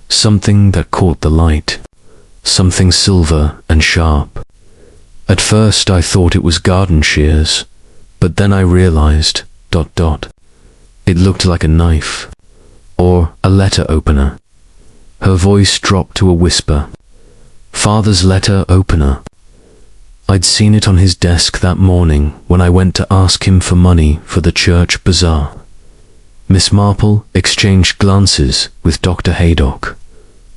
Something that caught the light. Something silver and sharp. At first I thought it was garden shears, but then I realized, ... It looked like a knife. Or a letter opener. Her voice dropped to a whisper. Father's letter opener. I'd seen it on his desk that morning when I went to ask him for money for the church bazaar. Miss Marple exchanged glances with Dr. Haydock.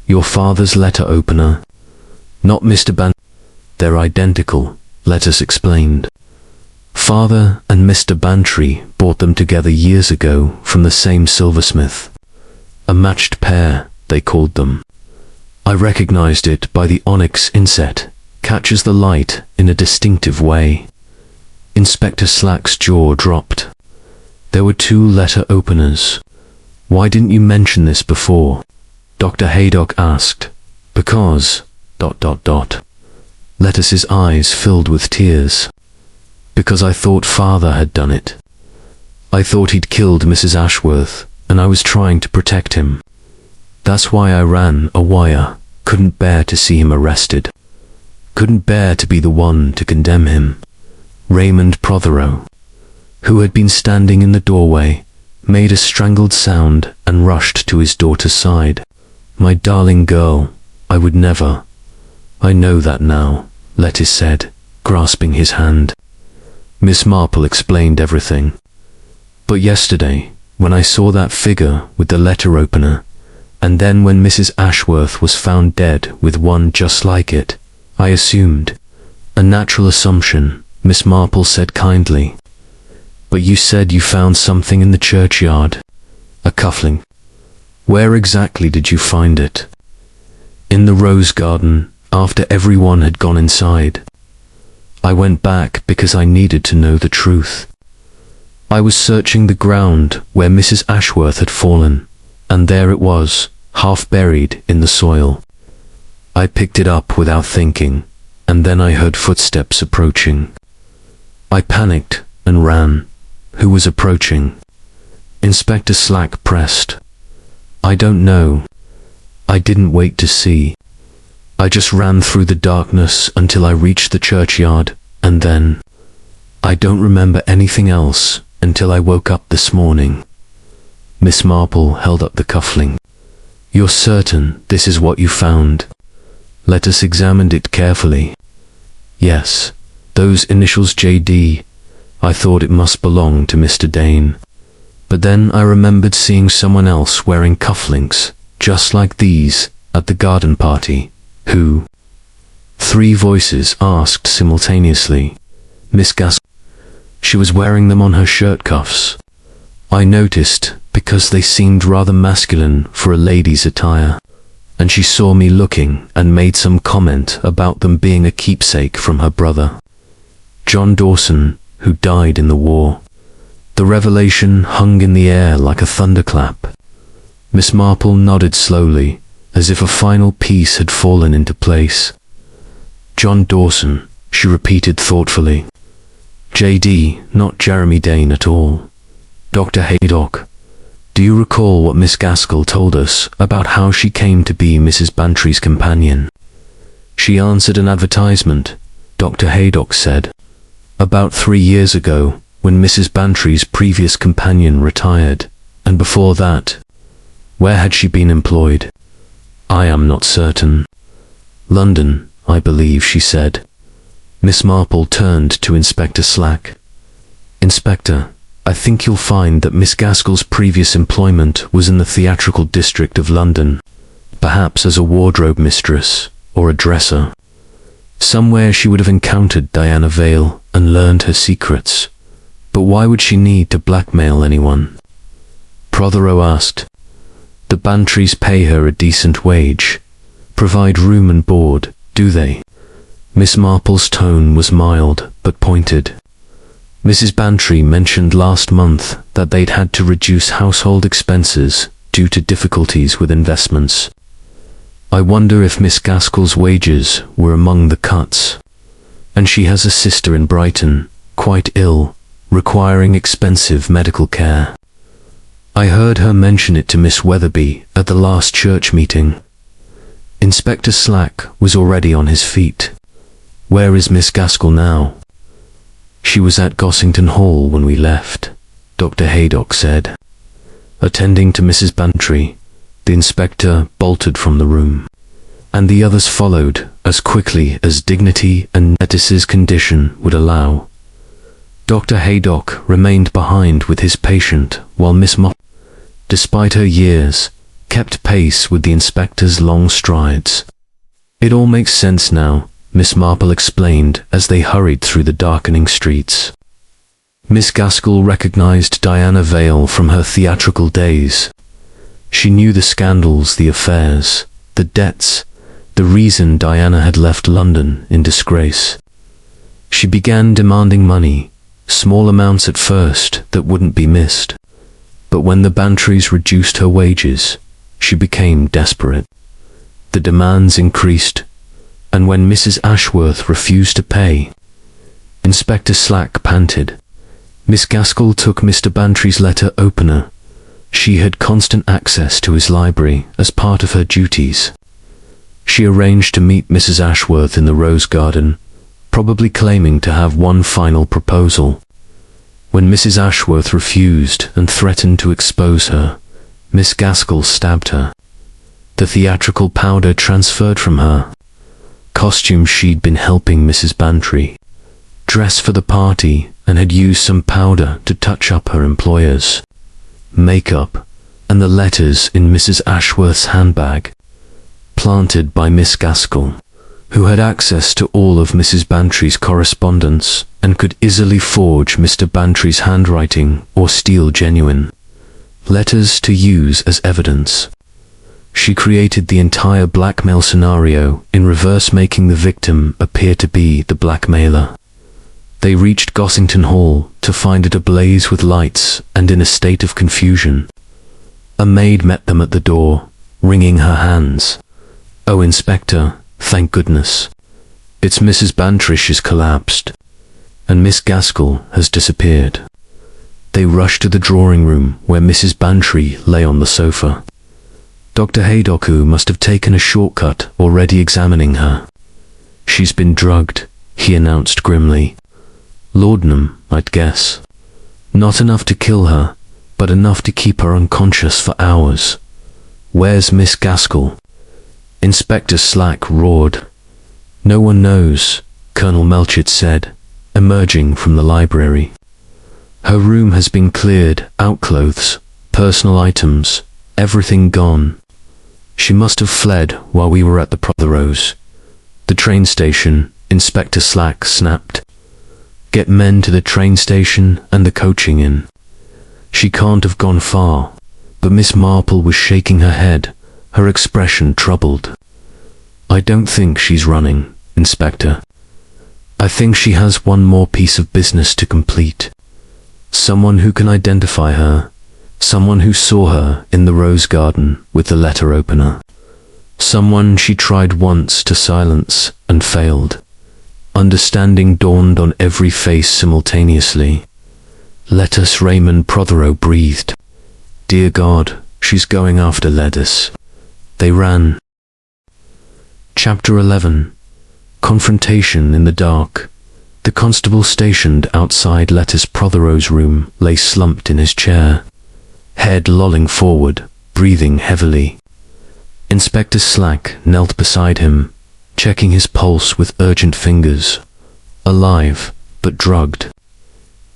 Your father's letter opener? Not Mr. Ban. They're identical, Lettice explained. Father and Mr. Bantry bought them together years ago from the same silversmith. A matched pair, they called them. I recognized it by the onyx inset, catches the light in a distinctive way. Inspector Slack's jaw dropped. There were 2 letter openers. Why didn't you mention this before? Dr. Haydock asked. Because... Lettice's eyes filled with tears. Because I thought father had done it. I thought he'd killed Mrs. Ashworth, and I was trying to protect him. That's why I ran a wire, couldn't bear to see him arrested. Couldn't bear to be the one to condemn him. Raymond Prothero, who had been standing in the doorway, made a strangled sound and rushed to his daughter's side. My darling girl, I would never. I know that now, Lettice said, grasping his hand. Miss Marple explained everything. But yesterday, when I saw that figure with the letter opener, and then when Mrs. Ashworth was found dead with one just like it, I assumed. A natural assumption, Miss Marple said kindly. But you said you found something in the churchyard. A cuffling. Where exactly did you find it? In the rose garden, after everyone had gone inside. I went back because I needed to know the truth. I was searching the ground where Mrs. Ashworth had fallen, and there it was, half buried in the soil. I picked it up without thinking, and then I heard footsteps approaching. I panicked and ran. Who was approaching? Inspector Slack pressed. I don't know. I didn't wait to see. I just ran through the darkness until I reached the churchyard, and then... I don't remember anything else until I woke up this morning. Miss Marple held up the cuffling. You're certain this is what you found? Lettice examined it carefully. Yes, those initials JD. I thought it must belong to Mr. Dane. But then I remembered seeing someone else wearing cufflinks, just like these, at the garden party. Who? 3 voices asked simultaneously. Miss Gaskell. She was wearing them on her shirt cuffs. I noticed because they seemed rather masculine for a lady's attire, and she saw me looking and made some comment about them being a keepsake from her brother, John Dawson, who died in the war. The revelation hung in the air like a thunderclap. Miss Marple nodded slowly, as if a final piece had fallen into place. John Dawson, she repeated thoughtfully. JD, not Jeremy Dane at all. Dr. Haydock, do you recall what Miss Gaskell told us about how she came to be Mrs. Bantry's companion? She answered an advertisement, Dr. Haydock said. About 3 years ago, when Mrs. Bantry's previous companion retired, and before that, where had she been employed? I am not certain. London, I believe, she said. Miss Marple turned to Inspector Slack. Inspector, I think you'll find that Miss Gaskell's previous employment was in the theatrical district of London, perhaps as a wardrobe mistress or a dresser. Somewhere she would have encountered Diana Vale and learned her secrets. But why would she need to blackmail anyone? Prothero asked. The Bantrys pay her a decent wage, provide room and board, do they? Miss Marple's tone was mild but pointed. Mrs. Bantry mentioned last month that they'd had to reduce household expenses due to difficulties with investments. I wonder if Miss Gaskell's wages were among the cuts. And she has a sister in Brighton, quite ill, requiring expensive medical care. I heard her mention it to Miss Weatherby at the last church meeting. Inspector Slack was already on his feet. Where is Miss Gaskell now? She was at Gossington Hall when we left, Dr. Haydock said. Attending to Mrs. Bantry, the inspector bolted from the room, and the others followed as quickly as dignity and Nettis's condition would allow. Dr. Haydock remained behind with his patient while Miss Marple, despite her years, kept pace with the inspector's long strides. It all makes sense now, Miss Marple explained as they hurried through the darkening streets. Miss Gaskell recognized Diana Vale from her theatrical days. She knew the scandals, the affairs, the debts, the reason Diana had left London in disgrace. She began demanding money, small amounts at first that wouldn't be missed. But when the Bantrys reduced her wages, she became desperate. The demands increased, and when Mrs. Ashworth refused to pay, Inspector Slack panted. Miss Gaskell took Mr. Bantry's letter opener. She had constant access to his library as part of her duties. She arranged to meet Mrs. Ashworth in the rose garden, probably claiming to have one final proposal. When Mrs. Ashworth refused and threatened to expose her, Miss Gaskell stabbed her. The theatrical powder transferred from her. Costumes she'd been helping Mrs. Bantry dress for the party and had used some powder to touch up her employers. Makeup and the letters in Mrs. Ashworth's handbag, planted by Miss Gaskell, who had access to all of Mrs. Bantry's correspondence and could easily forge Mr. Bantry's handwriting or steal genuine letters to use as evidence. She created the entire blackmail scenario in reverse, making the victim appear to be the blackmailer. They reached Gossington Hall to find it ablaze with lights and in a state of confusion. A maid met them at the door, wringing her hands. "Oh, Inspector, thank goodness. It's Mrs. Bantry, she's collapsed, and Miss Gaskell has disappeared." They rushed to the drawing room where Mrs. Bantry lay on the sofa. Dr. Haydock must have taken a shortcut already examining her. "She's been drugged," he announced grimly. "Laudanum, I'd guess. Not enough to kill her, but enough to keep her unconscious for hours." "Where's Miss Gaskell?" Inspector Slack roared. "No one knows. Colonel Melchett said, emerging from the library. Her room has been cleared, out clothes, personal items, everything gone. She must have fled while we were at the Protheros. The train station, Inspector Slack snapped. Get men to the train station and the coaching in. She can't have gone far, but Miss Marple was shaking her head, her expression troubled. I don't think she's running, Inspector. I think she has one more piece of business to complete. Someone who can identify her, someone who saw her in the rose garden with the letter opener. Someone she tried once to silence and failed. Understanding dawned on every face simultaneously. Lettuce Raymond Prothero breathed. Dear God, she's going after Lettuce. They ran. Chapter 11. Confrontation in the dark. The constable stationed outside Lettuce Prothero's room lay slumped in his chair, head lolling forward, breathing heavily. Inspector Slack knelt beside him, checking his pulse with urgent fingers. Alive, but drugged.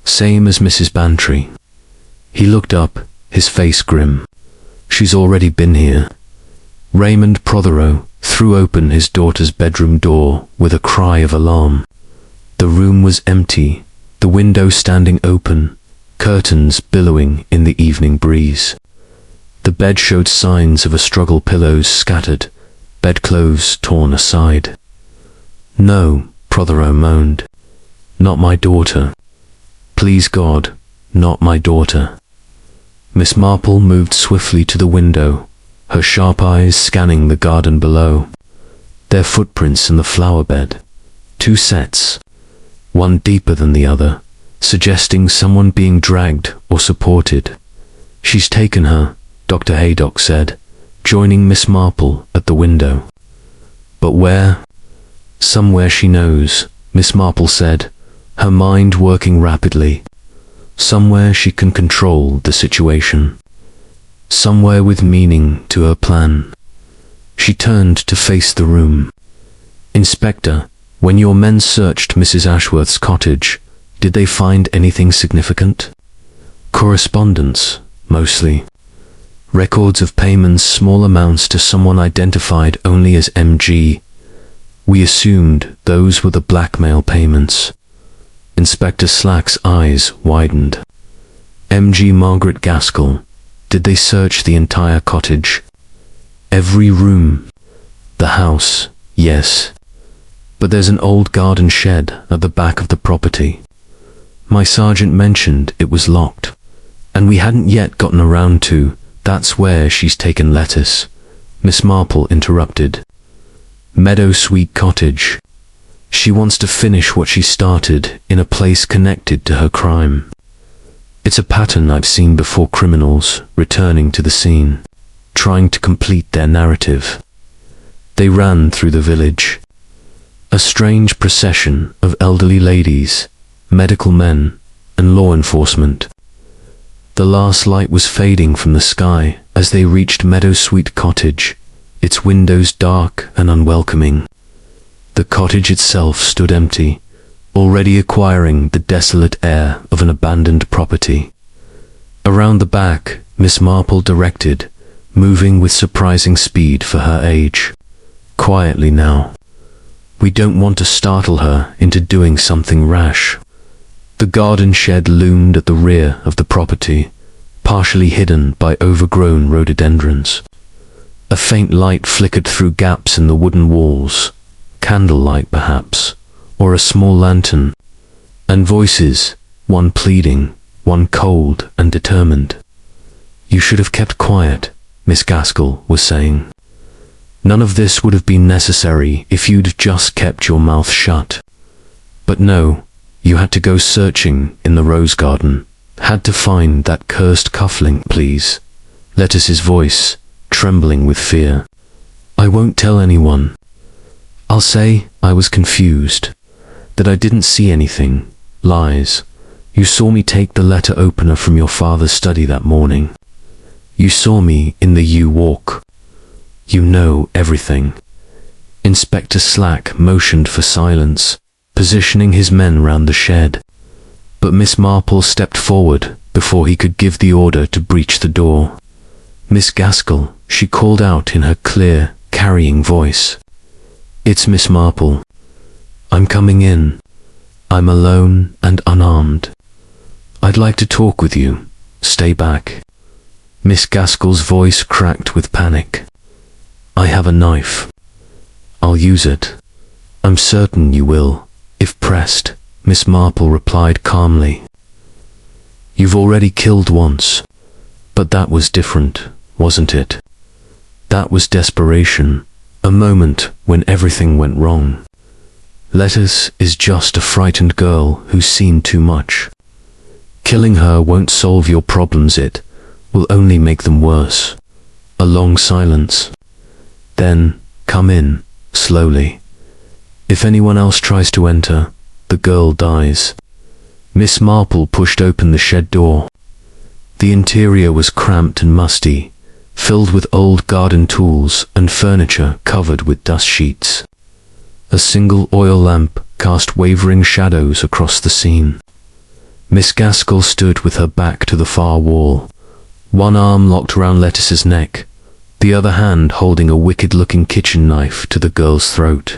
Same as Mrs. Bantry. He looked up, his face grim. She's already been here. Raymond Prothero threw open his daughter's bedroom door with a cry of alarm. The room was empty, the window standing open, curtains billowing in the evening breeze. The bed showed signs of a struggle, pillows scattered, bedclothes torn aside. No, Prothero moaned. Not my daughter. Please God, not my daughter. Miss Marple moved swiftly to the window, her sharp eyes scanning the garden below. Their footprints in the flower bed. 2 sets, one deeper than the other, suggesting someone being dragged or supported. She's taken her, Dr. Haydock said, joining Miss Marple at the window. But where? Somewhere she knows, Miss Marple said, her mind working rapidly. Somewhere she can control the situation. Somewhere with meaning to her plan. She turned to face the room. Inspector, when your men searched Mrs. Ashworth's cottage, did they find anything significant? Correspondence, mostly. Records of payments, small amounts to someone identified only as MG. We assumed those were the blackmail payments. Inspector Slack's eyes widened. MG Margaret Gaskell. Did they search the entire cottage? Every room. The house, yes. But there's an old garden shed at the back of the property. My sergeant mentioned it was locked, and we hadn't yet gotten around to. That's where she's taken Lettuce, Miss Marple interrupted. Meadow Sweet Cottage. She wants to finish what she started in a place connected to her crime. It's a pattern I've seen before: criminals returning to the scene, trying to complete their narrative. They ran through the village. A strange procession of elderly ladies, medical men, and law enforcement. The last light was fading from the sky as they reached Meadow Sweet Cottage, its windows dark and unwelcoming. The cottage itself stood empty, already acquiring the desolate air of an abandoned property. Around the back, Miss Marple directed, moving with surprising speed for her age. Quietly now. We don't want to startle her into doing something rash. The garden shed loomed at the rear of the property, partially hidden by overgrown rhododendrons. A faint light flickered through gaps in the wooden walls, candlelight perhaps, or a small lantern, and voices, one pleading, one cold and determined. You should have kept quiet, Miss Gaskell was saying. None of this would have been necessary if you'd just kept your mouth shut. But no, you had to go searching in the rose garden, had to find that cursed cufflink, please. Lettuce's voice, trembling with fear. I won't tell anyone. I'll say I was confused, that I didn't see anything. Lies. You saw me take the letter opener from your father's study that morning. You saw me in the U-Walk. You know everything. Inspector Slack motioned for silence, positioning his men round the shed. But Miss Marple stepped forward before he could give the order to breach the door. "Miss Gaskell," she called out in her clear, carrying voice. "It's Miss Marple. I'm coming in. I'm alone and unarmed. I'd like to talk with you. Stay back." Miss Gaskell's voice cracked with panic. "I have a knife. I'll use it." "I'm certain you will, if pressed," Miss Marple replied calmly. "You've already killed once, but that was different, wasn't it? That was desperation, a moment when everything went wrong. Lettuce is just a frightened girl who's seen too much. Killing her won't solve your problems, it will only make them worse." A long silence. Then, "Come in, slowly. If anyone else tries to enter, the girl dies." Miss Marple pushed open the shed door. The interior was cramped and musty, filled with old garden tools and furniture covered with dust sheets. A single oil lamp cast wavering shadows across the scene. Miss Gaskell stood with her back to the far wall, one arm locked round Lettuce's neck, the other hand holding a wicked-looking kitchen knife to the girl's throat.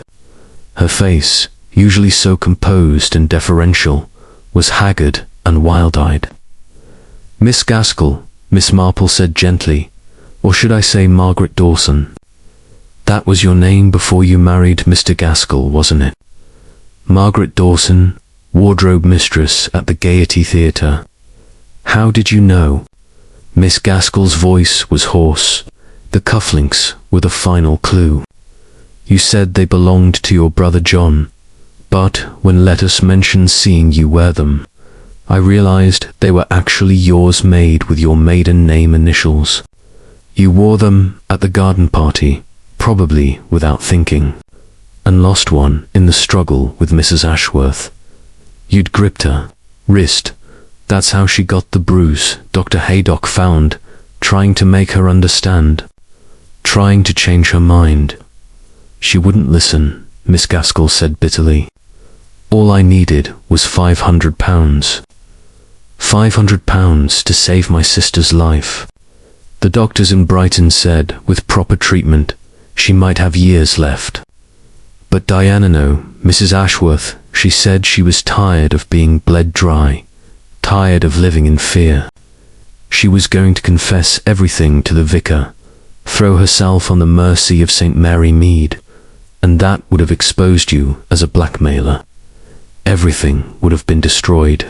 Her face, usually so composed and deferential, was haggard and wild-eyed. "Miss Gaskell," Miss Marple said gently, "or should I say Margaret Dawson? That was your name before you married Mr. Gaskell, wasn't it? Margaret Dawson, wardrobe mistress at the Gaiety Theatre. How did you know?" Miss Gaskell's voice was hoarse. The cufflinks were the final clue. "You said they belonged to your brother John, but when Lettuce mentioned seeing you wear them, I realized they were actually yours, made with your maiden name initials. You wore them at the garden party, probably without thinking, and lost one in the struggle with Mrs. Ashworth. You'd gripped her wrist. That's how she got the bruise Dr. Haydock found, trying to make her understand, trying to change her mind. She wouldn't listen," Miss Gaskell said bitterly. "All I needed was £500. £500 to save my sister's life. The doctors in Brighton said, with proper treatment, she might have years left. But Diana, no, Mrs. Ashworth, she said she was tired of being bled dry, tired of living in fear. She was going to confess everything to the vicar, throw herself on the mercy of St. Mary Mead, and that would have exposed you as a blackmailer. Everything would have been destroyed.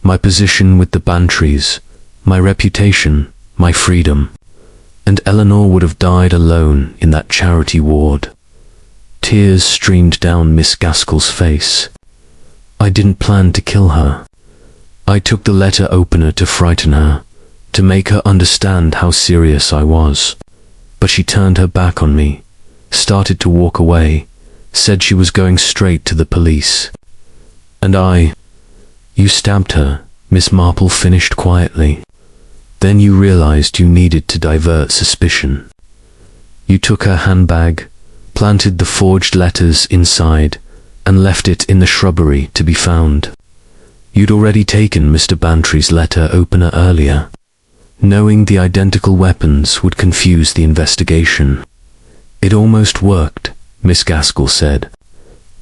My position with the Bantrys, my reputation, my freedom. And Eleanor would have died alone in that charity ward." Tears streamed down Miss Gaskell's face. "I didn't plan to kill her. I took the letter opener to frighten her, to make her understand how serious I was. But she turned her back on me, started to walk away, said she was going straight to the police. And You stabbed her," Miss Marple finished quietly. "Then you realized you needed to divert suspicion. You took her handbag, planted the forged letters inside, and left it in the shrubbery to be found. You'd already taken Mr. Bantry's letter opener earlier, knowing the identical weapons would confuse the investigation. It almost worked," Miss Gaskell said.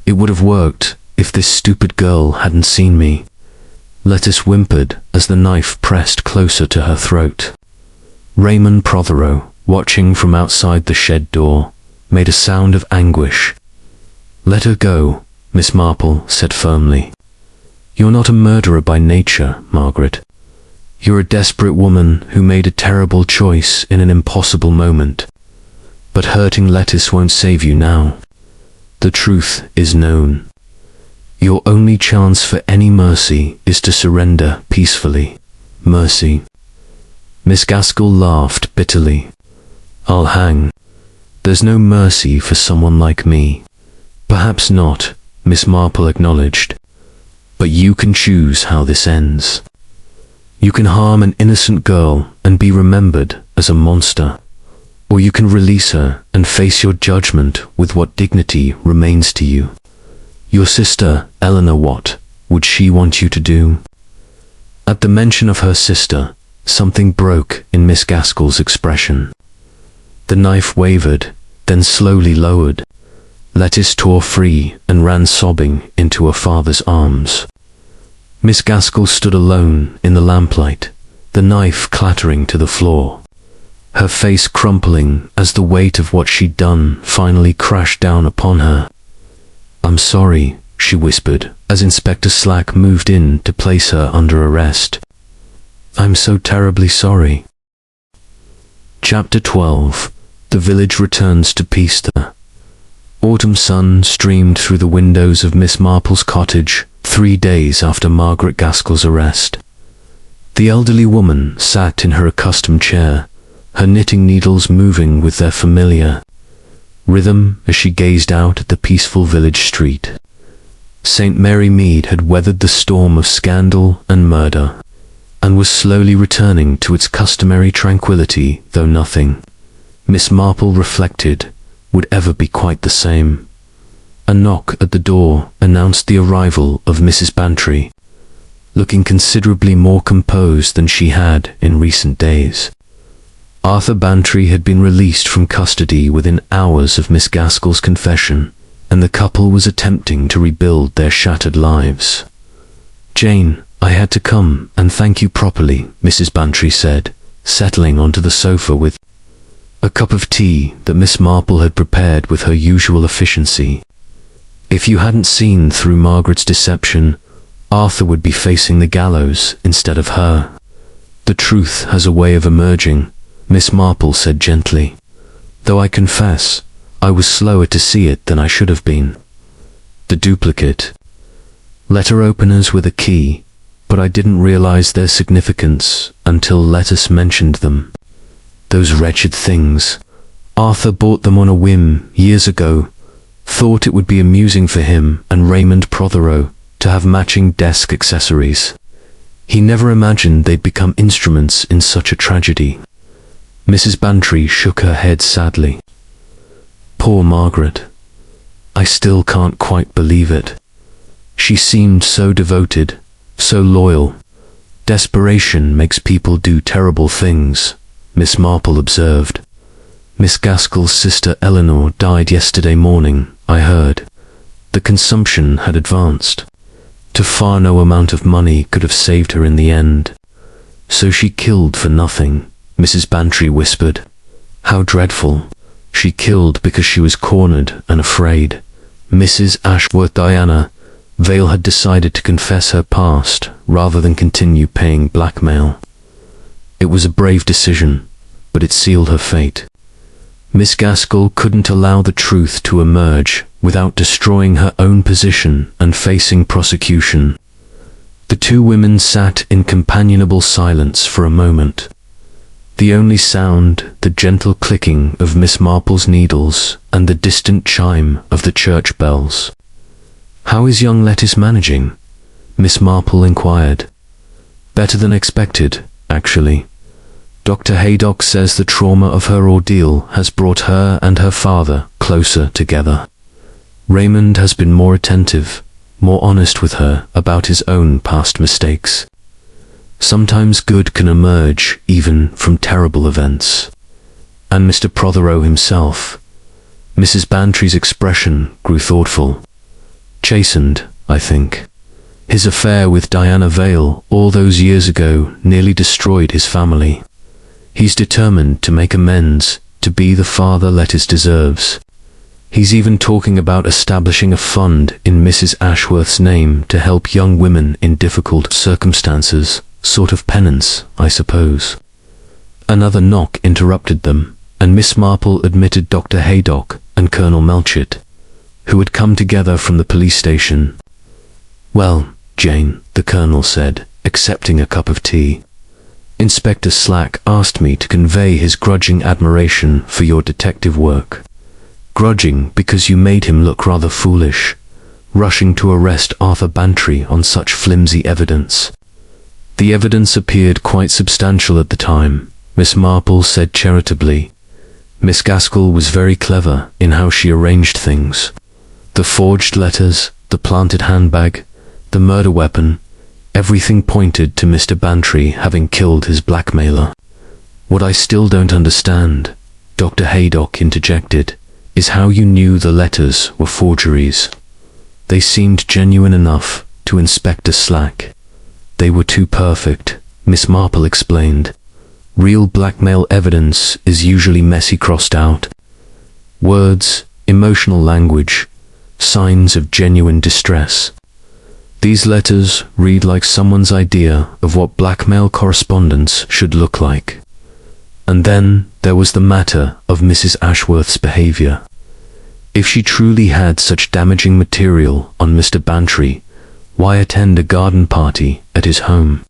"It would have worked if this stupid girl hadn't seen me." Lettuce whimpered as the knife pressed closer to her throat. Raymond Prothero, watching from outside the shed door, made a sound of anguish. "Let her go," Miss Marple said firmly. "You're not a murderer by nature, Margaret. You're a desperate woman who made a terrible choice in an impossible moment. But hurting Lettuce won't save you now. The truth is known. Your only chance for any mercy is to surrender peacefully. Mercy." Miss Gaskell laughed bitterly. "I'll hang. There's no mercy for someone like me." "Perhaps not," Miss Marple acknowledged. "But you can choose how this ends. You can harm an innocent girl and be remembered as a monster, or you can release her and face your judgment with what dignity remains to you. Your sister, Eleanor, what would she want you to do? At the mention of her sister, something broke in Miss Gaskell's expression. The knife wavered, then slowly lowered. Lettice tore free and ran sobbing into her father's arms. Miss Gaskell stood alone in the lamplight, the knife clattering to the floor, her face crumpling as the weight of what she'd done finally crashed down upon her. "I'm sorry," she whispered, as Inspector Slack moved in to place her under arrest. "I'm so terribly sorry." Chapter 12. The village returns to peace. The autumn sun streamed through the windows of Miss Marple's cottage 3 days after Margaret Gaskell's arrest. The elderly woman sat in her accustomed chair, her knitting needles moving with their familiar rhythm as she gazed out at the peaceful village street. St. Mary Mead had weathered the storm of scandal and murder, and was slowly returning to its customary tranquility, though nothing, Miss Marple reflected, would ever be quite the same. A knock at the door announced the arrival of Mrs. Bantry, looking considerably more composed than she had in recent days. Arthur Bantry had been released from custody within hours of Miss Gaskell's confession, and the couple was attempting to rebuild their shattered lives. "Jane, I had to come and thank you properly," Mrs. Bantry said, settling onto the sofa with a cup of tea that Miss Marple had prepared with her usual efficiency. "If you hadn't seen through Margaret's deception, Arthur would be facing the gallows instead of her. The truth has a way of emerging," Miss Marple said gently, "though I confess I was slower to see it than I should have been. The duplicate letter openers with a key, but I didn't realize their significance until Lettice mentioned them. Those wretched things. Arthur bought them on a whim years ago, thought it would be amusing for him and Raymond Prothero to have matching desk accessories. He never imagined they'd become instruments in such a tragedy." Mrs. Bantry shook her head sadly. "Poor Margaret. I still can't quite believe it. She seemed so devoted, so loyal. Desperation makes people do terrible things," Miss Marple observed. "Miss Gaskell's sister Eleanor died yesterday morning, I heard. The consumption had advanced. To far no amount of money could have saved her in the end. So she killed for nothing," Mrs. Bantry whispered. "How dreadful. She killed because she was cornered and afraid." Mrs. Ashworth Diana Vale had decided to confess her past rather than continue paying blackmail. It was a brave decision, but it sealed her fate. Miss Gaskell couldn't allow the truth to emerge without destroying her own position and facing prosecution. The two women sat in companionable silence for a moment. The only sound, the gentle clicking of Miss Marple's needles and the distant chime of the church bells. "How is young Lettice managing?" Miss Marple inquired. "Better than expected, actually. Dr. Haydock says the trauma of her ordeal has brought her and her father closer together. Raymond has been more attentive, more honest with her about his own past mistakes. Sometimes good can emerge even from terrible events. And Mr. Prothero himself." Mrs. Bantry's expression grew thoughtful. "Chastened, I think. His affair with Diana Vale all those years ago nearly destroyed his family. He's determined to make amends, to be the father Lettice deserves. He's even talking about establishing a fund in Mrs. Ashworth's name to help young women in difficult circumstances. Sort of penance, I suppose." Another knock interrupted them, and Miss Marple admitted Dr. Haydock and Colonel Melchett, who had come together from the police station. "Well, Jane," the Colonel said, accepting a cup of tea, "Inspector Slack asked me to convey his grudging admiration for your detective work. Grudging because you made him look rather foolish, rushing to arrest Arthur Bantry on such flimsy evidence. The evidence appeared quite substantial at the time," Miss Marple said charitably. "Miss Gaskell was very clever in how she arranged things. The forged letters, the planted handbag, the murder weapon, everything pointed to Mr. Bantry having killed his blackmailer. What I still don't understand, Dr. Haydock interjected, is how you knew the letters were forgeries. They seemed genuine enough to Inspector Slack. They were too perfect, Miss Marple explained. Real blackmail evidence is usually messy, crossed out. Words, emotional language, signs of genuine distress. These letters read like someone's idea of what blackmail correspondence should look like. And then there was the matter of Mrs. Ashworth's behavior. If she truly had such damaging material on Mr. Bantry, why attend a garden party at his home?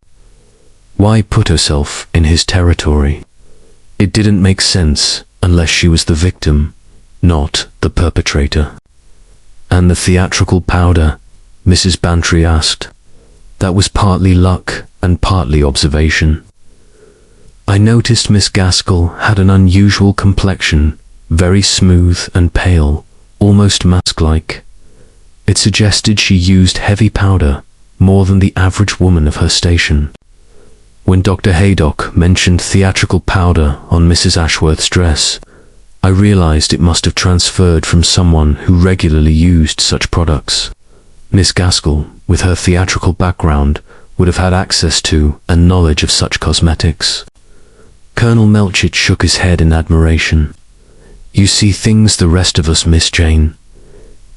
Why put herself in his territory? It didn't make sense unless she was the victim, not the perpetrator. And the theatrical powder, Mrs. Bantry asked. That was partly luck and partly observation. I noticed Miss Gaskell had an unusual complexion, very smooth and pale, almost mask-like. It suggested she used heavy powder, more than the average woman of her station. When Dr. Haydock mentioned theatrical powder on Mrs. Ashworth's dress, I realized it must have transferred from someone who regularly used such products. Miss Gaskell, with her theatrical background, would have had access to and knowledge of such cosmetics. Colonel Melchett shook his head in admiration. You see things the rest of us miss, Jane.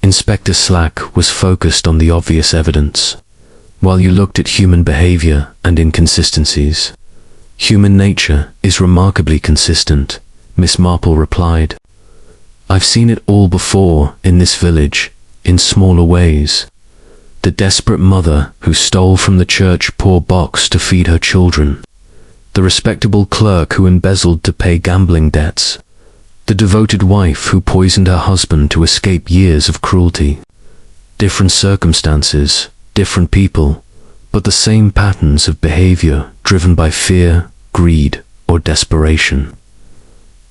Inspector Slack was focused on the obvious evidence, while you looked at human behavior and inconsistencies. Human nature is remarkably consistent, Miss Marple replied. I've seen it all before in this village, in smaller ways. The desperate mother who stole from the church poor box to feed her children. The respectable clerk who embezzled to pay gambling debts. The devoted wife who poisoned her husband to escape years of cruelty. Different circumstances, different people, but the same patterns of behavior driven by fear, greed, or desperation.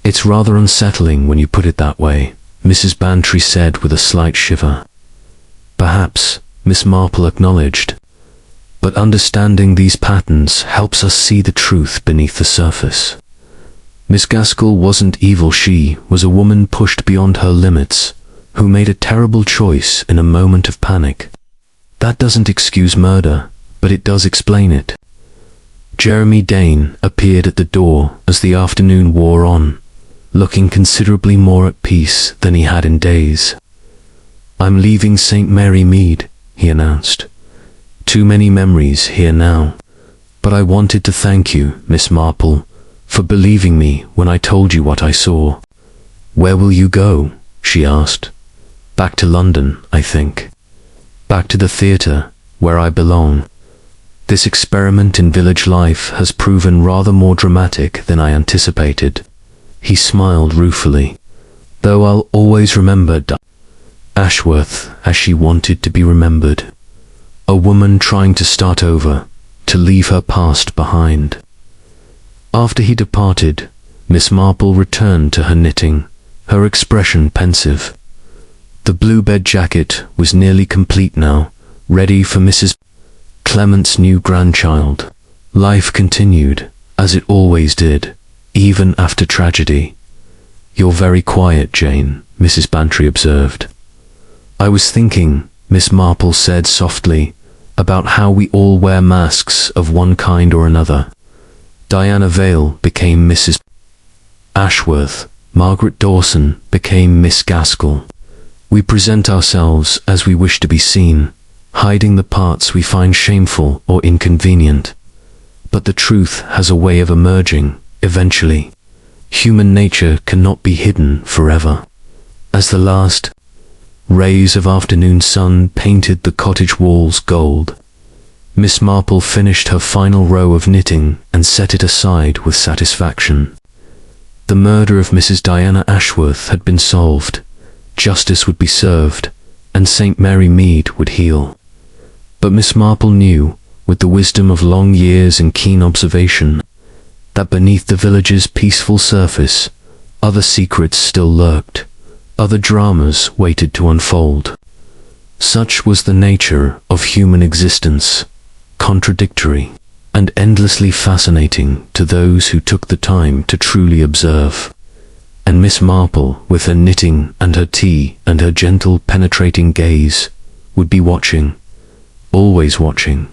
It's rather unsettling when you put it that way, Mrs. Bantry said with a slight shiver. Perhaps, Miss Marple acknowledged, but understanding these patterns helps us see the truth beneath the surface. Miss Gaskell wasn't evil, she was a woman pushed beyond her limits, who made a terrible choice in a moment of panic. That doesn't excuse murder, but it does explain it. Jeremy Dane appeared at the door as the afternoon wore on, looking considerably more at peace than he had in days. I'm leaving St. Mary Mead, he announced. Too many memories here now. But I wanted to thank you, Miss Marple, for believing me when I told you what I saw. Where will you go? She asked. Back to London, I think. Back to the theatre, where I belong. This experiment in village life has proven rather more dramatic than I anticipated. He smiled ruefully. Though I'll always remember Ashworth as she wanted to be remembered. A woman trying to start over, to leave her past behind. After he departed, Miss Marple returned to her knitting, her expression pensive. The blue bed jacket was nearly complete now, ready for Mrs. Clement's new grandchild. Life continued, as it always did, even after tragedy. You're very quiet, Jane, Mrs. Bantry observed. I was thinking, Miss Marple said softly, about how we all wear masks of one kind or another. Diana Vale became Mrs. Ashworth, Margaret Dawson became Miss Gaskell. We present ourselves as we wish to be seen, hiding the parts we find shameful or inconvenient. But the truth has a way of emerging, eventually. Human nature cannot be hidden forever. As the last rays of afternoon sun painted the cottage walls gold, Miss Marple finished her final row of knitting and set it aside with satisfaction. The murder of Mrs. Diana Ashworth had been solved, justice would be served, and St. Mary Mead would heal. But Miss Marple knew, with the wisdom of long years and keen observation, that beneath the village's peaceful surface, other secrets still lurked, other dramas waited to unfold. Such was the nature of human existence, contradictory and endlessly fascinating to those who took the time to truly observe. And Miss Marple, with her knitting and her tea and her gentle penetrating gaze, would be watching, always watching,